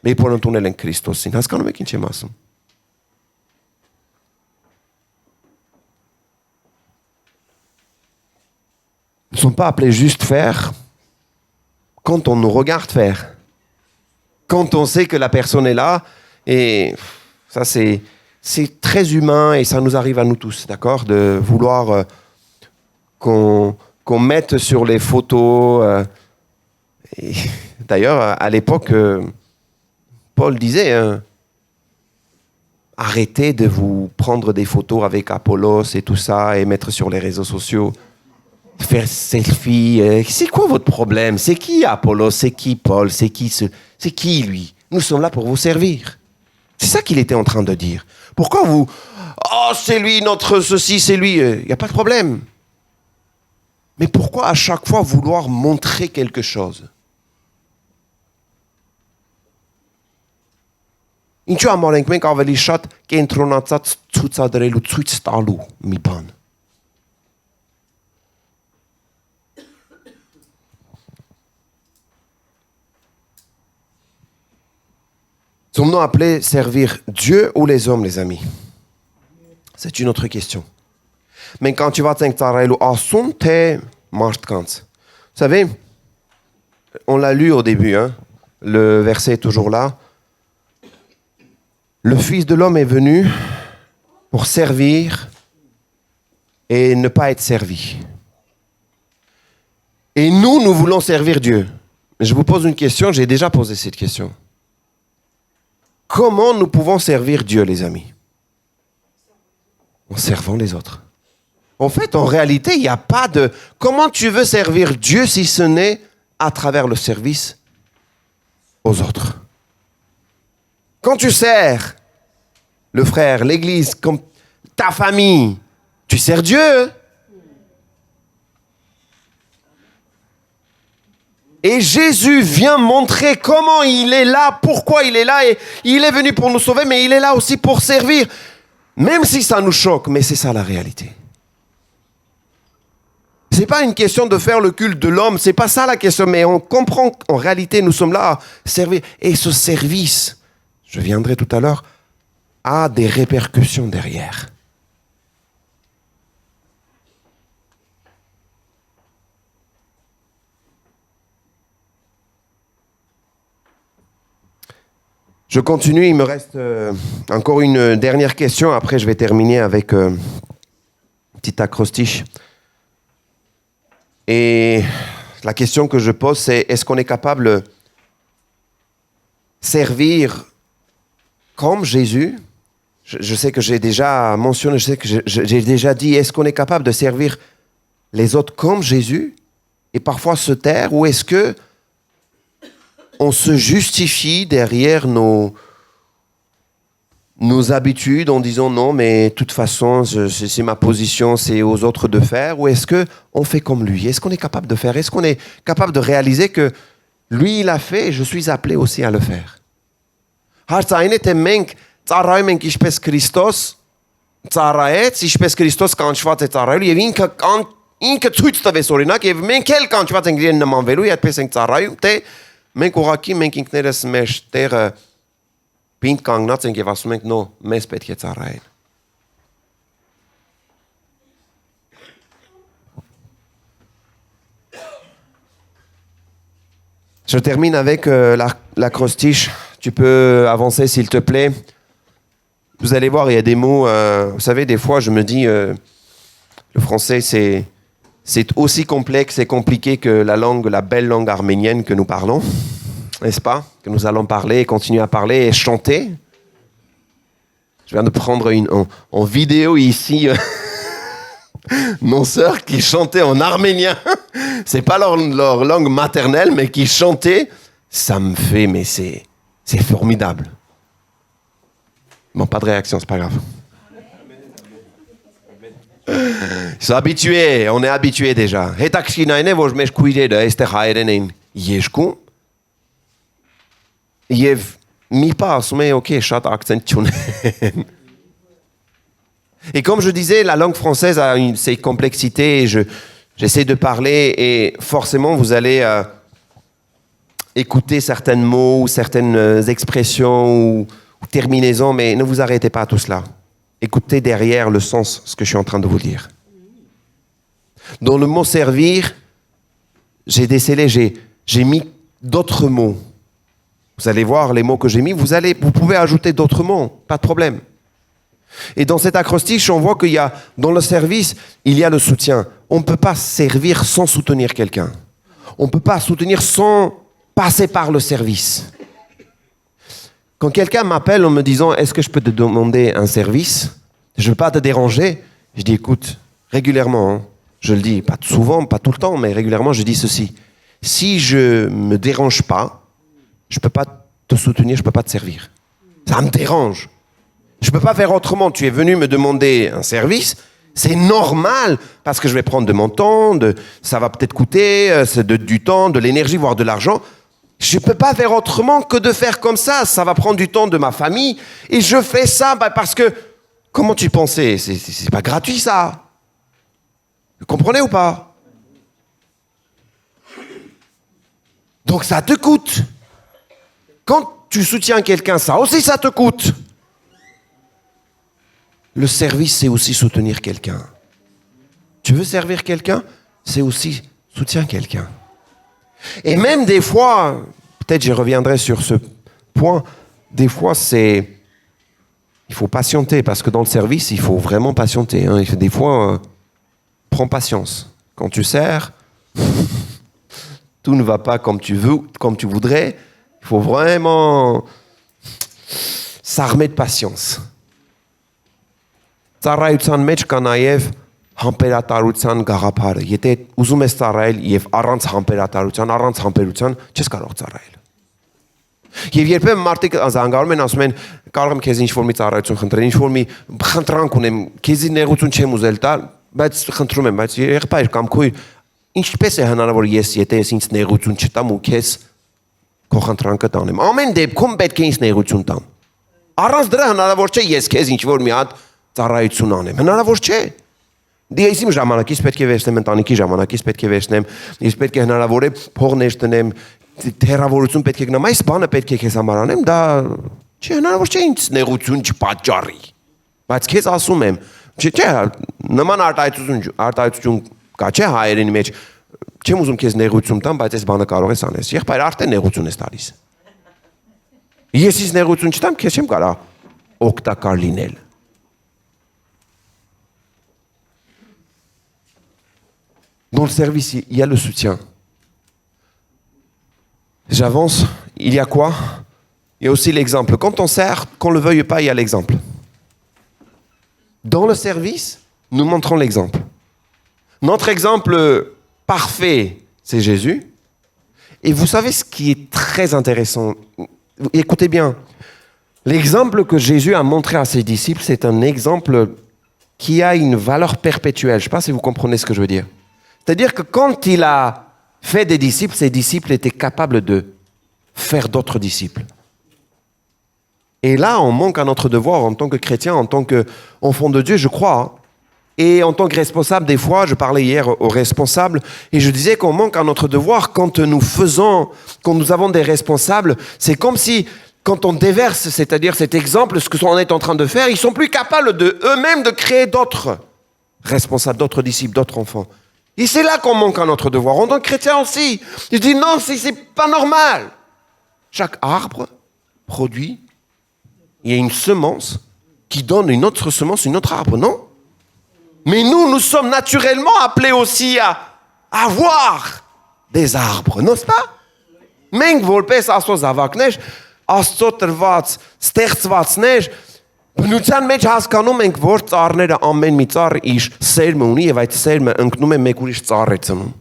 Մենք որ ընդունել ենք Քրիստոսին, հասկանում եք ինչ եմ ասում։ Nous ne sommes pas appelés juste faire quand on nous regarde faire. Quand on sait que la personne est là, et ça c'est très humain et ça nous arrive à nous tous, d'accord, de vouloir qu'on mette sur les photos. D'ailleurs, à l'époque, Paul disait, arrêtez de vous prendre des photos avec Apollos et tout ça et mettre sur les réseaux sociaux. Faire selfie, c'est quoi votre problème? C'est qui Apollos? C'est qui Paul? C'est qui lui? Nous sommes là pour vous servir. C'est ça qu'il était en train de dire. Pourquoi vous... Oh, c'est lui, notre ceci, c'est lui. Il n'y a pas de problème. Mais pourquoi à chaque fois vouloir montrer quelque chose? Ինչու համար ենք մենք ավելի շատ կենտրոնացած ցուցադրելու, ցույց տալու մի բան? Sommes-nous appelés servir Dieu ou les hommes, les amis? C'est une autre question. Mais quand tu vas t'intéresser à son thé, martkanz. Vous savez, on l'a lu au début, hein? Le verset est toujours là. Le Fils de l'homme est venu pour servir et ne pas être servi. Et nous voulons servir Dieu. Je vous pose une question, j'ai déjà posé cette question. Comment nous pouvons servir Dieu, les amis? En servant les autres. En fait, en réalité, il n'y a pas de... Comment tu veux servir Dieu si ce n'est à travers le service aux autres? Quand tu sers le frère, l'église, comme ta famille, tu sers Dieu. Et Jésus vient montrer comment il est là, pourquoi il est là. Et il est venu pour nous sauver, mais il est là aussi pour servir. Même si ça nous choque, mais c'est ça la réalité. Ce n'est pas une question de faire le culte de l'homme, ce n'est pas ça la question, mais on comprend qu'en réalité, nous sommes là à servir. Et ce service, je viendrai tout à l'heure, a des répercussions derrière. Je continue, il me reste encore une dernière question, après je vais terminer avec un petit acrostiche. Et La question que je pose, c'est est-ce qu'on est capable de servir comme Jésus? Je sais que j'ai déjà mentionné, je sais que j'ai déjà dit, est-ce qu'on est capable de servir les autres comme Jésus et parfois se taire, ou est-ce que on se justifie derrière nos habitudes en disant non, mais de toute façon, c'est ma position, c'est aux autres de faire, ou est-ce qu'on fait comme lui? Est-ce qu'on est capable de faire? Est-ce qu'on est capable de réaliser que lui, il a fait et je suis appelé aussi à le faire? Ծառայում ենք ինչպես Քրիստոս ծառայեց, ինչպես Քրիստոս կանչված է ծառայելու, եւ ինքը ցույց տվեց օրինակ, եւ մենք էլ կանչված ենք իրեն նմանվելու, եւ այդպես ենք ծառայում, թե մենք ուղղակի մենք ինքներս մեր տեղը պինդ կանգնած ենք եւ ասում ենք նո, մեզ պետք է ծառայեն։ Je termine avec l'acrostiche. Tu peux avancer s'il te plaît. Vous allez voir, il y a des mots, vous savez, des fois je me dis, le français c'est aussi complexe et compliqué que la belle langue arménienne que nous parlons, n'est-ce pas? Que nous allons parler, continuer à parler et chanter. Je viens de prendre en vidéo ici nos sœurs qui chantaient en arménien. C'est pas leur langue maternelle, mais qui chantaient. Ça me fait, mais c'est formidable. Bon, pas de réaction, c'est pas grave. Ils sont habitués, on est habitués déjà. Հետաքրքիրն է, որ մեր քույրերը այստեղ հայերեն են երգում։ Եվ մի պահ ասում են, OK, շատ accent չունեն։ Et comme je disais, la langue française a ses complexités. J'essaie de parler et forcément, vous allez écouter certains mots ou certaines expressions ou terminaisons, mais ne vous arrêtez pas à tout cela. Écoutez derrière le sens, ce que je suis en train de vous dire. Dans le mot servir, j'ai décelé, j'ai mis d'autres mots. Vous allez voir les mots que j'ai mis, vous pouvez ajouter d'autres mots, pas de problème. Et dans cet acrostiche, on voit qu'il y a, dans le service, il y a le soutien. On ne peut pas servir sans soutenir quelqu'un. On ne peut pas soutenir sans passer par le service. Quand quelqu'un m'appelle en me disant « Est-ce que je peux te demander un service? Je ne veux pas te déranger. » Je dis « Écoute, régulièrement, hein, je le dis, pas souvent, pas tout le temps, mais régulièrement, je dis ceci. Si je ne me dérange pas, je ne peux pas te soutenir, je ne peux pas te servir. Ça me dérange. Je ne peux pas faire autrement. Tu es venu me demander un service, c'est normal, parce que je vais prendre de mon temps, ça va peut-être coûter du temps, de l'énergie, voire de l'argent. Je ne peux pas faire autrement que de faire comme ça. Ça va prendre du temps de ma famille. Et je fais ça parce que... Comment tu pensais? C'est pas gratuit, ça. Vous comprenez ou pas? Donc ça te coûte. Quand tu soutiens quelqu'un, ça aussi, ça te coûte. Le service, c'est aussi soutenir quelqu'un. Tu veux servir quelqu'un? C'est aussi soutien quelqu'un. Et même des fois, peut-être je reviendrai sur ce point, des fois il faut patienter, parce que dans le service, il faut vraiment patienter. Hein. Des fois, prends patience. Quand tu sers, tout ne va pas comme tu veux, comme tu voudrais. Il faut vraiment s'armer de patience. Ծառայության մեջ կա նաև համբերատարության գաղափարը։ Եթե ուզում ես ծառայել եւ առանց համբերության չես կարող ծառայել։ Եվ երբեմն մարդիկ զանգարում են, ասում են, կարող եմ քեզ ինչ-որ մի ծառայություն խնդրել, ինչ-որ մի խնդրանք ունեմ, քեզի նեղություն չեմ ուզել տալ, բայց խնդրում եմ, բայց եղբայր կամ քույր, ինչպես է հնարավոր եթե ես ինձ նեղություն չտամ ու քեզ քո խնդրանքը տանեմ։ Ամեն դեպքում պետք է ինձ նեղություն տամ։ Առանց դրա հնարավոր չէ ես քեզ ինչ-որ մի հատ ծառայություն անեմ։ Հնարավոր չէ։ Ես իմ ժամանակից պետք է վերցնեմ, ընտանիքի ժամանակից պետք է վերցնեմ, ես պետք է հնարավոր է փող ներդնեմ, թերավորություն պետք է գնամ, այս բանը պետք է քեզ համար անեմ, դա չէ, հնարավոր չէ ինձ նեղություն չպատճառի։ Բայց քեզ ասում եմ, չէ, նման արտահայտություն կա, չէ, հայերենի մեջ, չեմ ուզում քեզ նեղություն տամ, բայց այս բանը կարող ես անես։ Եղբայր, արդեն նեղություն ես տալիս։ Ես ինձ նեղություն չտամ, քեզ չեմ կարող օգտակար լինել։ Dans le service, il y a le soutien. J'avance. Il y a quoi? Il y a aussi l'exemple. Quand on sert, qu'on ne le veuille pas, il y a l'exemple. Dans le service, nous montrons l'exemple. Notre exemple parfait, c'est Jésus. Et vous savez ce qui est très intéressant? Écoutez bien. L'exemple que Jésus a montré à ses disciples, c'est un exemple qui a une valeur perpétuelle. Je ne sais pas si vous comprenez ce que je veux dire. C'est-à-dire que quand il a fait des disciples, ses disciples étaient capables de faire d'autres disciples. Et là, on manque à notre devoir en tant que chrétien, en tant qu'enfant de Dieu, je crois. Et en tant que responsable, des fois, je parlais hier aux responsables, et je disais qu'on manque à notre devoir quand nous avons des responsables. C'est comme si, quand on déverse, c'est-à-dire cet exemple, ce qu'on est en train de faire, ils sont plus capables eux-mêmes de créer d'autres responsables, d'autres disciples, d'autres enfants. Et c'est là qu'on manque à notre devoir. En tant que chrétien aussi, je dis non, c'est pas normal. Chaque arbre produit, il y a une semence qui donne une autre semence, une autre arbre, non? Mais nous sommes naturellement appelés aussi à avoir des arbres, n'est-ce pas? Մենք որպես Աստծո զավակներ, Աստծո տրված, ստեղծվածներ, բնության մեջ հասկանում ենք, որ ծառները ամեն մի ծառ իր սերմը ունի եւ այդ սերմը ընկնում է մեկ ուրիշ ծառ է ծնում։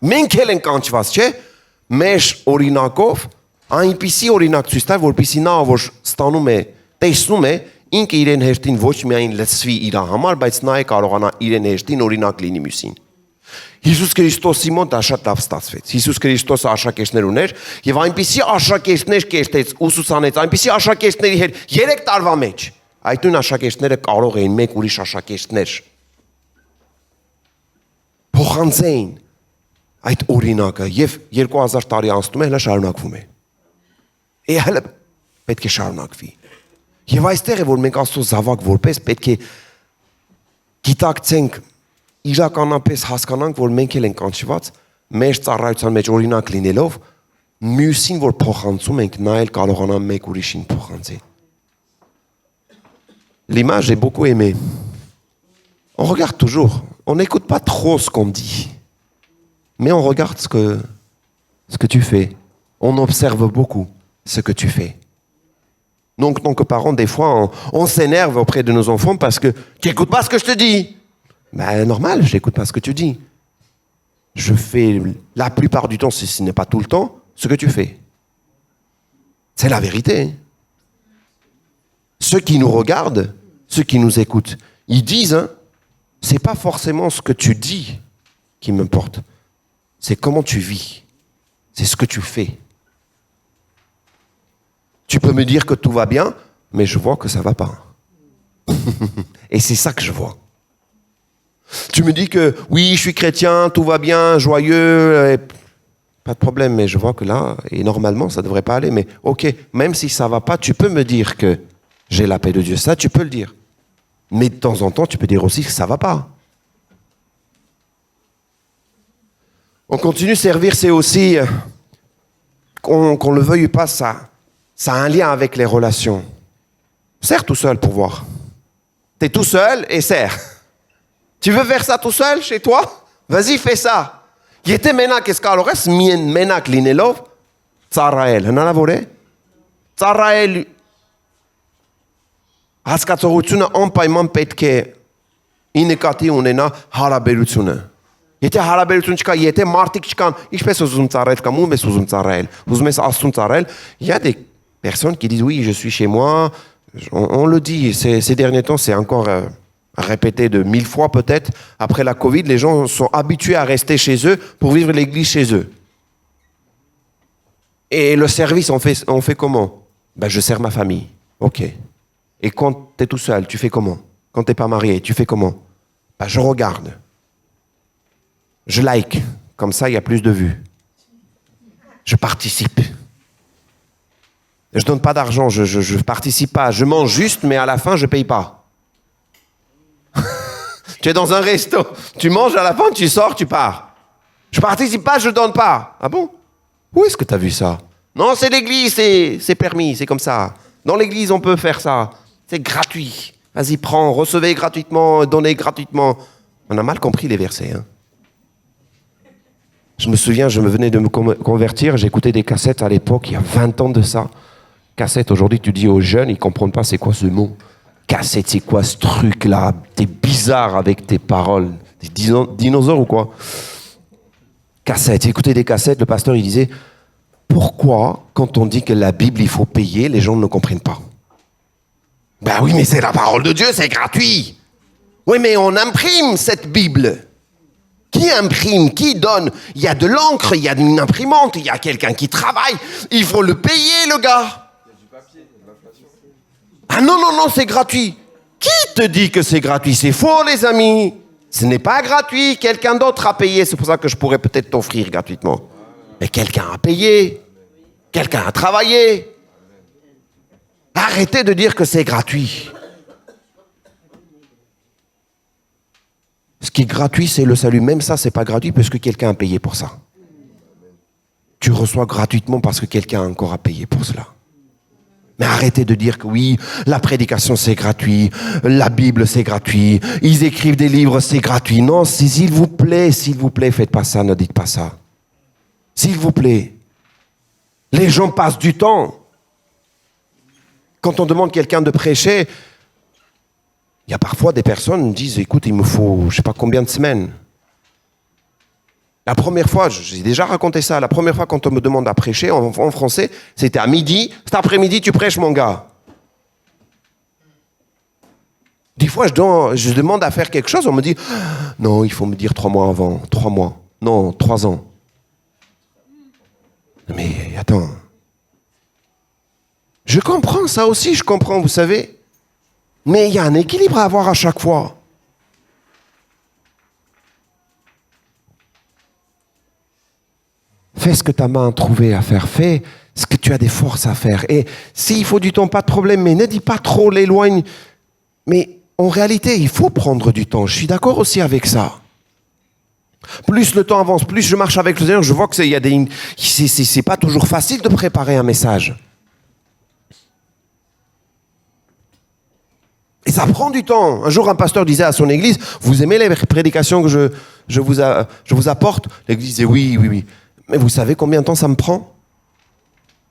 Մենք էլ ենք կանչված, չէ՞, մեր օրինակով այնպիսի օրինակ ցույց տալ, որպեսզի նա որ ստանում է, տեսնում է, ինքը իրեն հերթին ոչ միայն լցվի իր համար, բայց նա է կարողանա իրեն հերթին օրինակ լինի մյուսին։ Հիսուս Քրիստոսի մոտ դա շատ լավ ստացվեց։ Հիսուս Քրիստոսը աշակերտներ ուներ եւ այնպիսի աշակերտներ կերտեց, ուսուցանեց, այնպիսի աշակերտների հետ 3 տարվա մեջ այդ նույն աշակերտները կարող էին մեկ ուրիշ աշակերտներ փոխանցեին այդ օրինակը եւ 2000 տարի անցնում է, հələ շարունակվում է։ Է հələ պետք է շարունակվի։ Եվ այստեղ է, որ մենք Աստծո զավակ որպես պետք է գիտակցենք, իրականապես հասկանանք, որ մենք էլ ենք կանչված մեր ծառայության մեջ օրինակ լինելով, մյուսին, որ փոխանցում ենք, նա էլ կարողանա մեկ ուրիշին փոխանցել։ L'image, j'ai beaucoup aimé. On regarde toujours. On n'écoute pas trop ce qu'on dit. Mais on regarde ce que tu fais. On observe beaucoup ce que tu fais. Donc, en tant que parents, des fois, on s'énerve auprès de nos enfants parce que tu n'écoutes pas ce que je te dis. Ben, normal, je n'écoute pas ce que tu dis. Je fais la plupart du temps, si ce n'est pas tout le temps, ce que tu fais. C'est la vérité. Ceux qui nous regardent, ceux qui nous écoutent, ils disent, c'est pas forcément ce que tu dis qui m'importe. C'est comment tu vis. C'est ce que tu fais. Tu peux me dire que tout va bien, mais je vois que ça va pas. Et c'est ça que je vois. Tu me dis que oui, je suis chrétien, tout va bien, joyeux, pas de problème, mais je vois que là, et normalement, ça devrait pas aller, mais ok, même si ça va pas, tu peux me dire que j'ai la paix de Dieu, ça tu peux le dire. Mais de temps en temps, tu peux dire aussi que ça va pas. On continue, servir, c'est aussi, qu'on le veuille pas, ça a un lien avec les relations. Sers tout seul pour voir. T'es tout seul et sers. Tu veux faire ça tout seul chez toi? Vas-y, fais ça. Եթե մենակ ես կարող ես մենակ լինելով ծառայել, հնարավոր է? Ծառայել հասկացողությունը անպայման պետք է ի նկատի ունենա հարաբերությունը։ Եթե հարաբերություն չկա, եթե մարդիկ չկան, ինչպես ուզում ծառայել կամ ում ես ուզում ծառայել, ուզում ես Աստծուն ծառայել, il y a des personnes qui disent oui, je suis chez moi. On le dit, ces derniers temps, c'est encore répété de 1000 fois peut-être. Après la Covid, les gens sont habitués à rester chez eux pour vivre l'église chez eux. Et le service, on fait comment? Ben, je sers ma famille. Ok. Et quand tu es tout seul, tu fais comment? Quand tu n'es pas marié, tu fais comment? Ben, je regarde. Je like. Comme ça, il y a plus de vues. Je participe. Je donne pas d'argent, je participe pas. Je mange juste, mais à la fin, je paye pas. Tu es dans un resto, tu manges, à la fin, tu sors, tu pars. Je participe pas, je donne pas. Ah bon? Où est-ce que tu as vu ça? Non, c'est l'église, c'est permis, c'est comme ça. Dans l'église, on peut faire ça. C'est gratuit. Vas-y, prends, recevez gratuitement, donnez gratuitement. On a mal compris les versets. Hein? Je me souviens, je me venais de me convertir, j'écoutais des cassettes à l'époque, il y a 20 ans de ça. Cassette, aujourd'hui tu dis aux jeunes, ils ne comprennent pas c'est quoi ce mot. Cassette, c'est quoi ce truc-là? T'es bizarre avec tes paroles. T'es dinosaure ou quoi? Cassette, j'écoutais des cassettes, le pasteur il disait, pourquoi quand on dit que la Bible il faut payer, les gens ne comprennent pas? Ben oui, mais c'est la parole de Dieu, c'est gratuit. Oui, mais on imprime cette Bible. Qui imprime? Qui donne? Il y a de l'encre, il y a une imprimante, il y a quelqu'un qui travaille. Il faut le payer, le gars. Il y a du papier, il y a de l'inflation. Ah non, non, non, c'est gratuit. Qui te dit que c'est gratuit? C'est faux, les amis. Ce n'est pas gratuit. Quelqu'un d'autre a payé. C'est pour ça que je pourrais peut-être t'offrir gratuitement. Mais quelqu'un a payé. Quelqu'un a travaillé. Arrêtez de dire que c'est gratuit. Ce qui est gratuit, c'est le salut. Même ça, c'est pas gratuit parce que quelqu'un a payé pour ça. Tu reçois gratuitement parce que quelqu'un encore a payé pour cela. Mais arrêtez de dire que oui, la prédication c'est gratuit, la Bible c'est gratuit, ils écrivent des livres c'est gratuit. Non, s'il vous plaît, faites pas ça, ne dites pas ça. S'il vous plaît. Les gens passent du temps. Quand on demande quelqu'un de prêcher, il y a parfois des personnes qui me disent, écoute, il me faut je ne sais pas combien de semaines. La première fois, j'ai déjà raconté ça, la première fois quand on me demande à prêcher en français, c'était à midi. Cet après-midi, tu prêches, mon gars. Des fois, je demande à faire quelque chose, on me dit, non, il faut me dire 3 mois avant, 3 mois, non, 3 ans. Mais attends. Je comprends ça aussi, je comprends, vous savez. Mais il y a un équilibre à avoir à chaque fois. Fais ce que ta main a trouvé à faire. Fais ce que tu as des forces à faire. Et s'il faut du temps, pas de problème. Mais ne dis pas trop, l'éloigne. Mais en réalité, il faut prendre du temps. Je suis d'accord aussi avec ça. Plus le temps avance, plus je marche avec le Seigneur, je vois que c'est pas toujours facile de préparer un message. Et ça prend du temps. Un jour, un pasteur disait à son église, vous aimez les prédications que je vous apporte? L'église disait oui, oui, oui. Mais vous savez combien de temps ça me prend?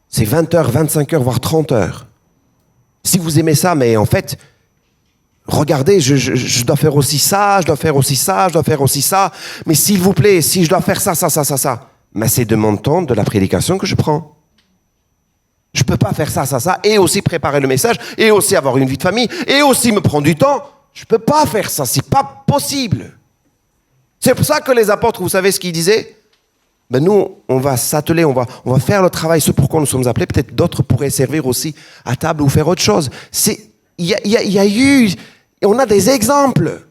C'est 20 heures, 25 heures, voire 30 heures. Si vous aimez ça, mais en fait, regardez, je dois faire aussi ça, je dois faire aussi ça, je dois faire aussi ça. Mais s'il vous plaît, si je dois faire ça, mais c'est de mon temps, de la prédication que je prends. Je ne peux pas faire ça, et aussi préparer le message, et aussi avoir une vie de famille, et aussi me prendre du temps. Je ne peux pas faire ça, c'est pas possible. C'est pour ça que les apôtres, vous savez ce qu'ils disaient? Ben nous, on va s'atteler, on va faire le travail, ce pour quoi nous sommes appelés. Peut-être d'autres pourraient servir aussi à table ou faire autre chose. Il y a eu, et on a des exemples.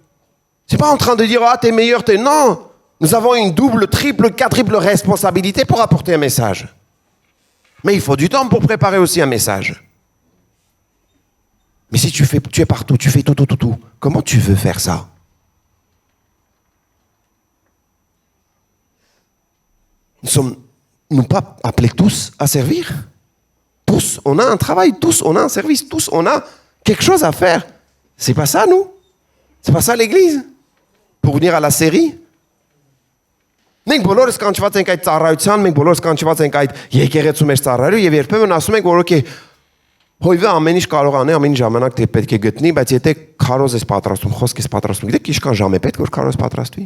C'est pas en train de dire, ah, t'es meilleur, non. Nous avons une double, triple, quadruple responsabilité pour apporter un message. Mais il faut du temps pour préparer aussi un message. Mais si tu es partout, tu fais tout, comment tu veux faire ça? Nous sommes pas appelés tous à servir. Tous, on a un travail, tous, on a un service, tous, on a quelque chose à faire. C'est pas ça, nous? C'est pas ça l'église? Pour venir à la série? Մենք բոլորս կանչված ենք այդ ծառայության, մենք բոլորս կանչված ենք այդ եկեղեցու մեջ ծառայելու եւ երբեմն ասում ենք որ օքեյ հույվը ամեն ինչ կարող անե, ամեն ժամանակ դե պետք է գտնի, բայց եթե քարոզ ես պատրաստում, խոսք ես պատրաստում, գիտեք ինչքան ժամ է պետք որ քարոզ պատրաստվի։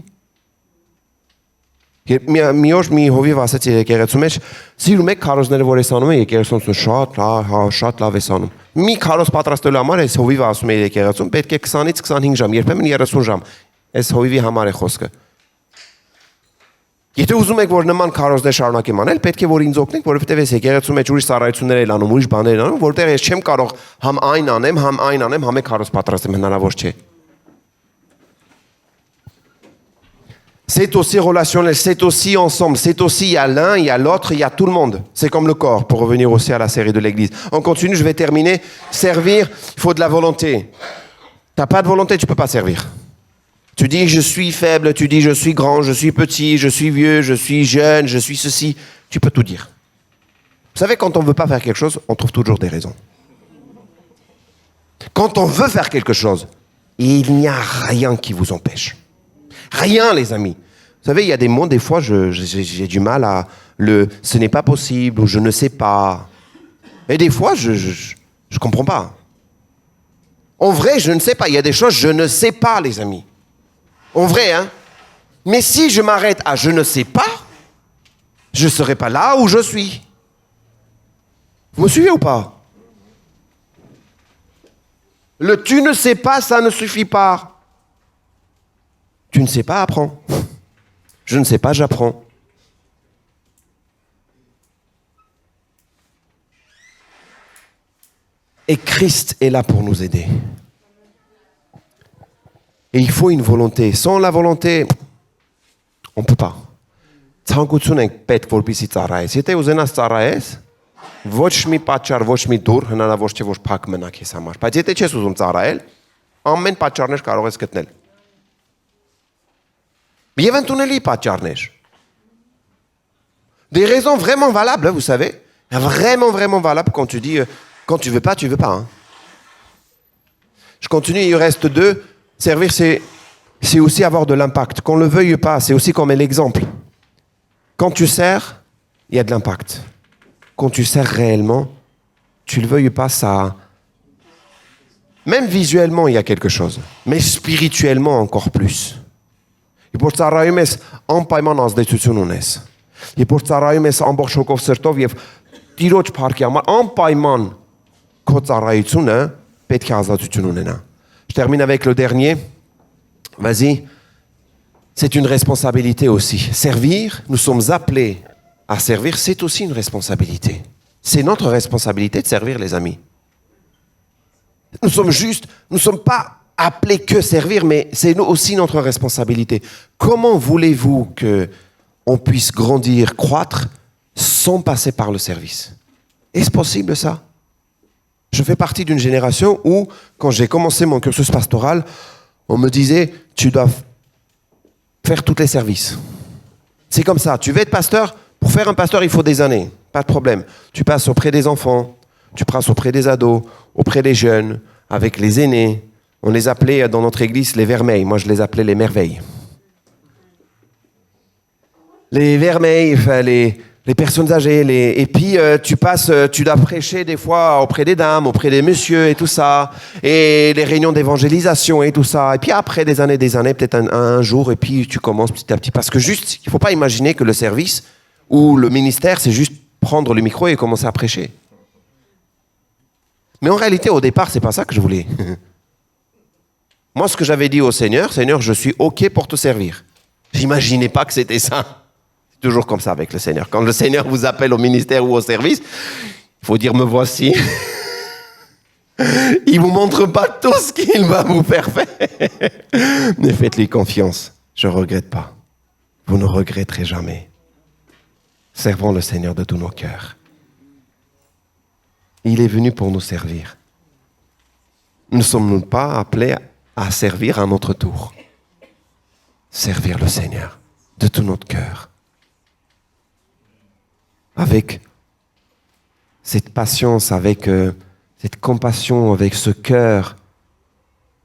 Մի օր մի հովիվ ասեց եկեղեցու մեջ, սիրում եք քարոզները որ ես անում եմ եկեղեցուն շատ լավ ես անում։ Մի քարոզ պատրաստելու համար այս հովիվը ասում է եկեղեցուն պետք է 20-ից 25 ժամ, երբեմն 30 ժամ։ Այս հովիվի համար է խոսքը։ Եթե ուզում եք որ նման քարոզներ շարունակեմ անել, պետք է որ ինձ օգնեք, որովհետև ես եկեղեցու մեջ ուրիշ ծառայություններ եմ անում, ուրիշ բաներ անում, որտեղ ես չեմ կարող համ այն անեմ, համ քարոզ պատրաստեմ, հնարավոր չէ։ C'est aussi relationnel, c'est aussi ensemble, c'est aussi il y a l'un, il y a l'autre, il y a tout le monde. C'est comme le corps, pour revenir aussi à la série de l'église. On continue, je vais terminer. Servir, il faut de la volonté. T'as pas de volonté, tu peux pas servir. Tu dis je suis faible, tu dis je suis grand, je suis petit, je suis vieux, je suis jeune, je suis ceci. Tu peux tout dire. Vous savez, quand on ne veut pas faire quelque chose, on trouve toujours des raisons. Quand on veut faire quelque chose, il n'y a rien qui vous empêche. Rien, les amis. savez, il y a des mots, des fois, j'ai du mal à ce n'est pas possible ou je ne sais pas. Et des fois, je comprends pas. En vrai, je ne sais pas. Il y a des choses, je ne sais pas, les amis. En vrai, hein. Mais si je m'arrête à je ne sais pas, je ne serai pas là où je suis. Vous me suivez ou pas? Le tu ne sais pas, ça ne suffit pas. Tu ne sais pas, apprends. Je ne sais pas, j'apprends. Et Christ est là pour nous aider. Et il faut une volonté. Sans la volonté, on ne peut pas. Ցանկություն ենք պետք որպեսզի ծառայես։ Եթե ուզենաս ծառայես, ոչ մի պատճառ, ոչ մի դուր հնարավոր չէ որ փակ մնա քեզ համար։ Բայց եթե չես ուզում ծառայել, ամեն պատճառներ կարող ես գտնել։ Եվ ընդունելի պատճառներ։ Des raisons vraiment valables, vous savez. Vraiment, vraiment valables quand tu dis, quand tu veux pas, tu veux pas. Hein. Je continue, il reste 2. Servir, c'est aussi avoir de l'impact. Qu'on le veuille pas, c'est aussi comme l'exemple. Quand tu sers, il y a de l'impact. Quand tu sers réellement, tu le veuilles pas, ça... Même visuellement, il y a quelque chose. Mais spirituellement, encore plus. Եվ որ ծառայում ես անպայման ազդեցություն ունես։ Եվ որ ծառայում ես ամբողջ հոգով սրտով եւ Տիրոջ փառքի համար անպայման քո ծառայությունը պետք է ազատություն ունենա։ Je termine avec le dernier. Vas-y. C'est une responsabilité aussi. Servir, nous sommes appelés à servir, c'est aussi une responsabilité. C'est notre responsabilité de servir, les amis. Nous sommes pas appelés que servir, mais c'est aussi notre responsabilité. Comment voulez-vous qu'on puisse grandir, croître, sans passer par le service? Est-ce possible ça? Je fais partie d'une génération où, quand j'ai commencé mon cursus pastoral, on me disait, tu dois faire tous les services. C'est comme ça. Tu veux être pasteur? Pour faire un pasteur, il faut des années. Pas de problème. Tu passes auprès des enfants, tu passes auprès des ados, auprès des jeunes, avec les aînés. On les appelait dans notre église les vermeils. Moi, je les appelais les merveilles. Les vermeils, enfin, les personnes âgées. Et puis, tu dois prêcher des fois auprès des dames, auprès des messieurs et tout ça. Et les réunions d'évangélisation et tout ça. Et puis après, des années, peut-être un jour, et puis tu commences petit à petit. Parce que juste, il ne faut pas imaginer que le service ou le ministère, c'est juste prendre le micro et commencer à prêcher. Mais en réalité, au départ, c'est pas ça que je voulais. Moi, ce que j'avais dit au Seigneur, Seigneur, je suis OK pour te servir. J'imaginais pas que c'était ça. C'est toujours comme ça avec le Seigneur. Quand le Seigneur vous appelle au ministère ou au service, il faut dire, me voici. Il vous montre pas tout ce qu'il va vous faire faire. Mais faites-lui confiance. Je ne regrette pas. Vous ne regretterez jamais. Servons le Seigneur de tous nos cœurs. Il est venu pour nous servir. Ne sommes-nous pas appelés à servir à notre tour? Servir le Seigneur de tout notre cœur. Avec cette patience, avec cette compassion, avec ce cœur,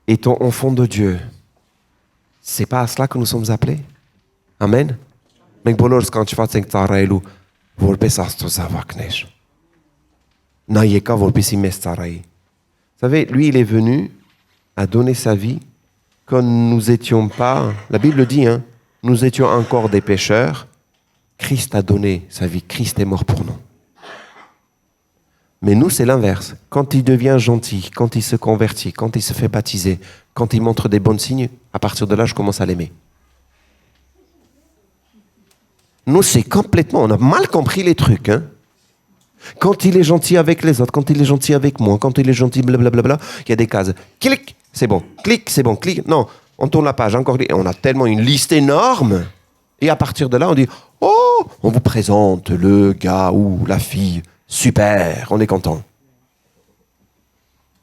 étant enfant de Dieu. C'est pas à cela que nous sommes appelés. Amen. Մենք բոլորս կանչված ենք ծառայելու որպես Աստծո զավակներ։ Նա եկավ որպեսզի մեզ ծառայի։ Vous savez, lui, il est venu à donner sa vie quand nous étions pas, la Bible dit, hein, nous étions encore des pécheurs. Christ a donné sa vie. Christ est mort pour nous. Mais nous, c'est l'inverse. Quand il devient gentil, quand il se convertit, quand il se fait baptiser, quand il montre des bons signes, à partir de là, je commence à l'aimer. Nous, c'est complètement... On a mal compris les trucs. Hein. Quand il est gentil avec les autres, quand il est gentil avec moi, quand il est gentil, blablabla, il y a des cases. Clic, c'est bon. Clic, c'est bon. Clic, non. On tourne la page. Encore, on a tellement une liste énorme. Et à partir de là, on dit, oh, on vous présente le gars ou la fille. Super, on est content.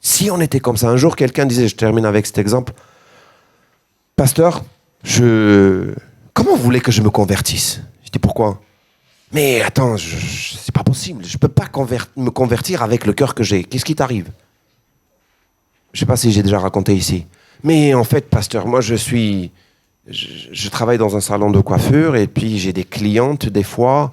Si on était comme ça, un jour, quelqu'un disait, je termine avec cet exemple, pasteur, comment vous voulez que je me convertisse? Je dis, pourquoi? Mais attends, c'est pas possible, je peux pas me convertir avec le cœur que j'ai. Qu'est-ce qui t'arrive? Je sais pas si j'ai déjà raconté ici. Mais en fait, pasteur, moi je suis je travaille dans un salon de coiffure et puis j'ai des clientes des fois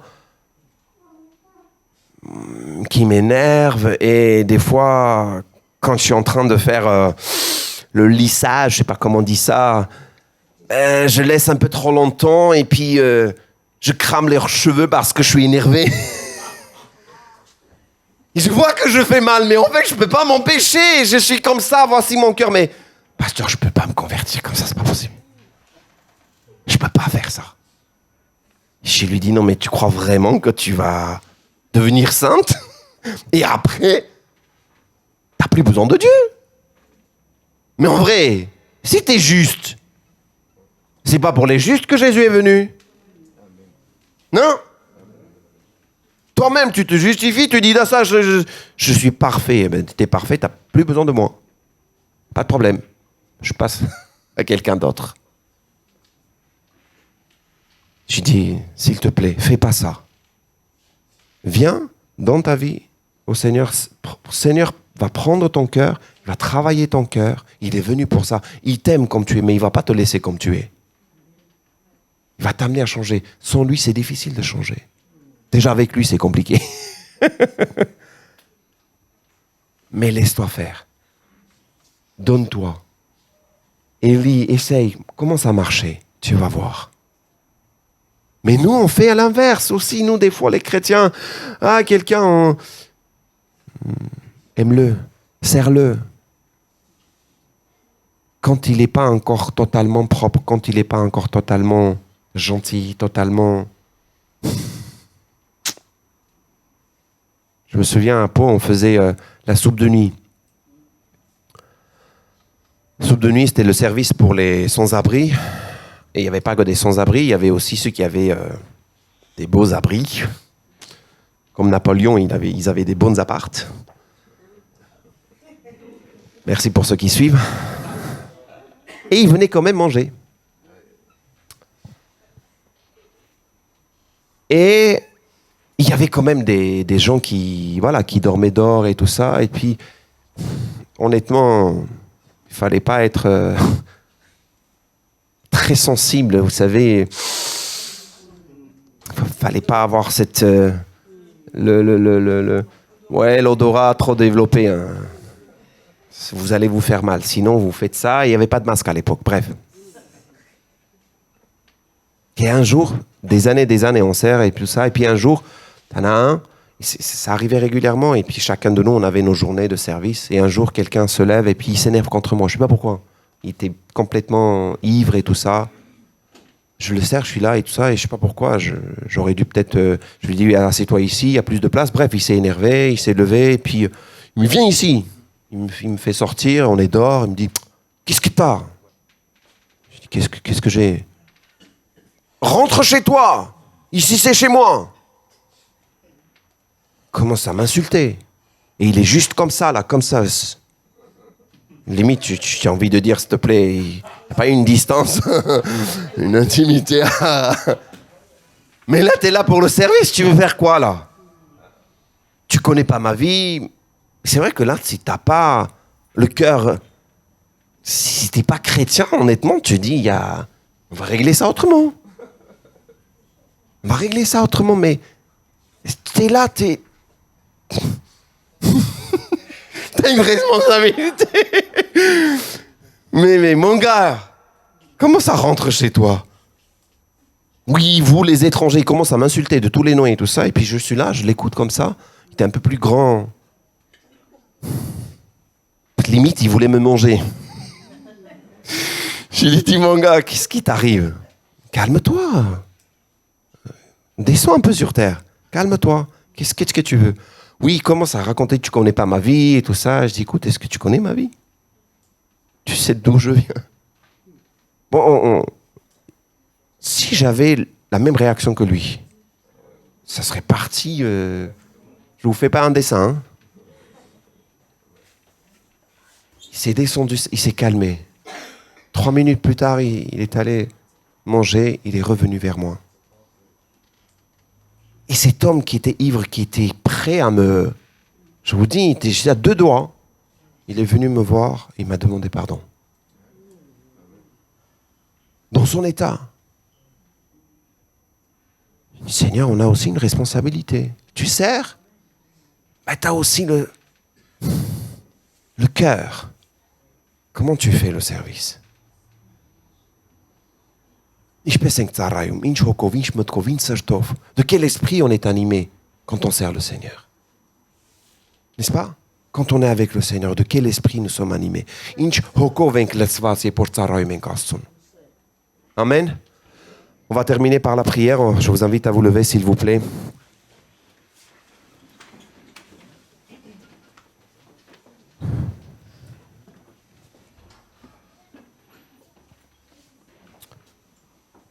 qui m'énervent et des fois quand je suis en train de faire le lissage, je sais pas comment on dit ça, je laisse un peu trop longtemps et puis je crame leurs cheveux parce que je suis énervé. Je vois que je fais mal, mais en fait je peux pas m'empêcher, je suis comme ça, voici mon cœur, mais pasteur, je peux pas me convertir comme ça, c'est pas possible. Je peux pas faire ça. Je lui dis non, mais tu crois vraiment que tu vas devenir sainte et après t'as plus besoin de Dieu? Mais en vrai, si t'es juste, c'est pas pour les justes que Jésus est venu. Non? Toi-même, tu te justifies, tu dis, ah, ça, je suis parfait. Eh ben, t'es parfait, t'as plus besoin de moi. Pas de problème. Je passe à quelqu'un d'autre. Je dis, s'il te plaît, fais pas ça. Viens dans ta vie au Seigneur. Le Seigneur va prendre ton cœur, il va travailler ton cœur. Il est venu pour ça. Il t'aime comme tu es, mais il va pas te laisser comme tu es. Il va t'amener à changer. Sans lui, c'est difficile de changer. Déjà avec lui, c'est compliqué. Mais laisse-toi faire. Donne-toi. Élie, essaye. Commence à marcher. Tu vas voir. Mais nous, on fait à l'inverse aussi. Nous, des fois, les chrétiens, quelqu'un, aime-le, serre-le. Quand il n'est pas encore totalement propre, quand il n'est pas encore totalement gentil, totalement... Je me souviens, à Pau, on faisait la soupe de nuit. La soupe de nuit, c'était le service pour les sans-abri. Et il n'y avait pas que des sans-abri, il y avait aussi ceux qui avaient des beaux abris. Comme Napoléon, ils avaient des bons appartes. Merci pour ceux qui suivent. Et ils venaient quand même manger. Et il y avait quand même des gens qui dormaient dehors et tout ça. Et puis, honnêtement, il ne fallait pas être très sensible, vous savez. Il ne fallait pas avoir cette... l'odorat trop développé. Hein. Vous allez vous faire mal. Sinon, vous faites ça. Il n'y avait pas de masque à l'époque. Bref. Et un jour, des années, on sert et tout ça. Et puis un jour, t'en as un. Ça arrivait régulièrement. Et puis chacun de nous, on avait nos journées de service. Et un jour, quelqu'un se lève et puis il s'énerve contre moi. Je ne sais pas pourquoi. Il était complètement ivre et tout ça. Je le sers, je suis là et tout ça. Et je ne sais pas pourquoi. J'aurais dû peut-être... je lui dis, assieds-toi ici, il y a plus de place. Bref, il s'est énervé, il s'est levé. Et puis, il me vient ici. Il me fait sortir, on est dehors. Il me dit, qu'est-ce que t'as? Je dis, qu'est-ce que j'ai? Rentre chez toi. Ici, c'est chez moi. Commence à m'insulter. Et il est juste comme ça, là, comme ça. Limite, j'ai envie de dire, s'il te plaît, il n'y a pas une distance, une intimité. Mais là, tu es là pour le service. Tu veux faire quoi, là? Tu connais pas ma vie. C'est vrai que là, si tu n'as pas le cœur, si tu n'es pas chrétien, honnêtement, tu dis, on va régler ça autrement. On va régler ça autrement, mais t'es là, t'as une responsabilité. Mais mon gars, comment ça rentre chez toi? Oui, vous, les étrangers, ils commencent à m'insulter de tous les noms et tout ça, et puis je suis là, je l'écoute comme ça. Il était un peu plus grand. Limite, il voulait me manger. Je lui ai dit, mon gars, qu'est-ce qui t'arrive? Calme-toi. Descends un peu sur terre. Calme-toi. Qu'est-ce que tu veux? Oui, il commence à raconter que tu connais pas ma vie et tout ça. Je dis, écoute, est-ce que tu connais ma vie? Tu sais d'où je viens? Bon, si j'avais la même réaction que lui, ça serait parti... Je vous fais pas un dessin. Hein. Il s'est descendu, il s'est calmé. 3 minutes plus tard, il est allé manger, il est revenu vers moi. Et cet homme qui était ivre, qui était prêt à me... Je vous dis, il était juste à 2 doigts. Il est venu me voir et il m'a demandé pardon. dans son état. Seigneur, on a aussi une responsabilité. Tu sers, mais tu as aussi le cœur. Comment tu fais le service? De quel esprit on est animé quand on sert le Seigneur? N'est-ce pas? Quand on est avec le Seigneur, de quel esprit nous sommes animés? Amen. On va terminer par la prière. Je vous invite à vous lever, s'il vous plaît.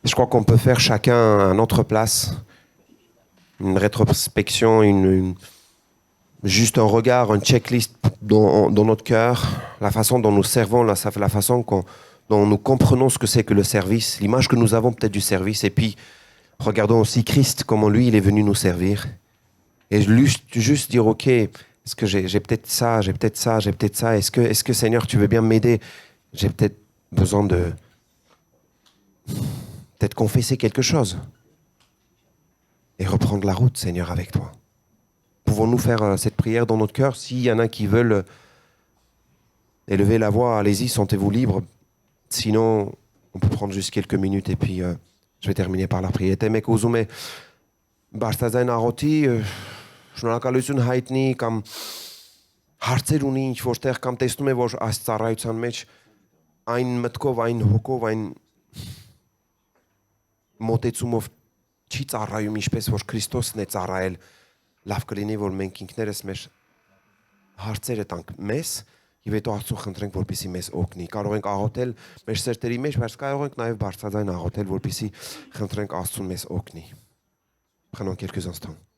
Je crois qu'on peut faire chacun à notre place une rétrospection, juste un regard, un checklist dans notre cœur, la façon dont nous servons, la façon dont nous comprenons ce que c'est que le service, l'image que nous avons peut-être du service, et puis regardons aussi Christ, comment lui, il est venu nous servir. Et juste dire, ok, est-ce que j'ai peut-être ça, j'ai peut-être ça, j'ai peut-être ça, est-ce que Seigneur, tu veux bien m'aider? J'ai peut-être besoin de peut-être confesser quelque chose et reprendre la route, Seigneur, avec toi. Pouvons-nous faire cette prière dans notre cœur? S'il y en a qui veulent élever la voix, allez-y, sentez-vous libre. Sinon, on peut prendre juste quelques minutes et puis je vais terminer par la prière. Temek uzume բարձրաձայն աղոթի շնորհակալություն հայտնի կամ հարցեր ունի ինչ որտեղ կամ տեսնում է որ այս ծառայության մեջ այն մտքով, այն հոգով, այն մոտեցումով չի ծառայում ինչպես որ Քրիստոսն է ծառայել, լավ կլինի որ մենք ինքներս մեր հարցերը տանք մեզ եւ հետո Աստծո խնդրենք որպեսզի մեզ օգնի։ Կարող ենք աղոթել մեր սերտերի մեջ, բայց կարող ենք նաեւ բարձրաձայն աղոթել որպեսզի խնդրենք Աստծուն մեզ օգնի։ Prenons quelques instants.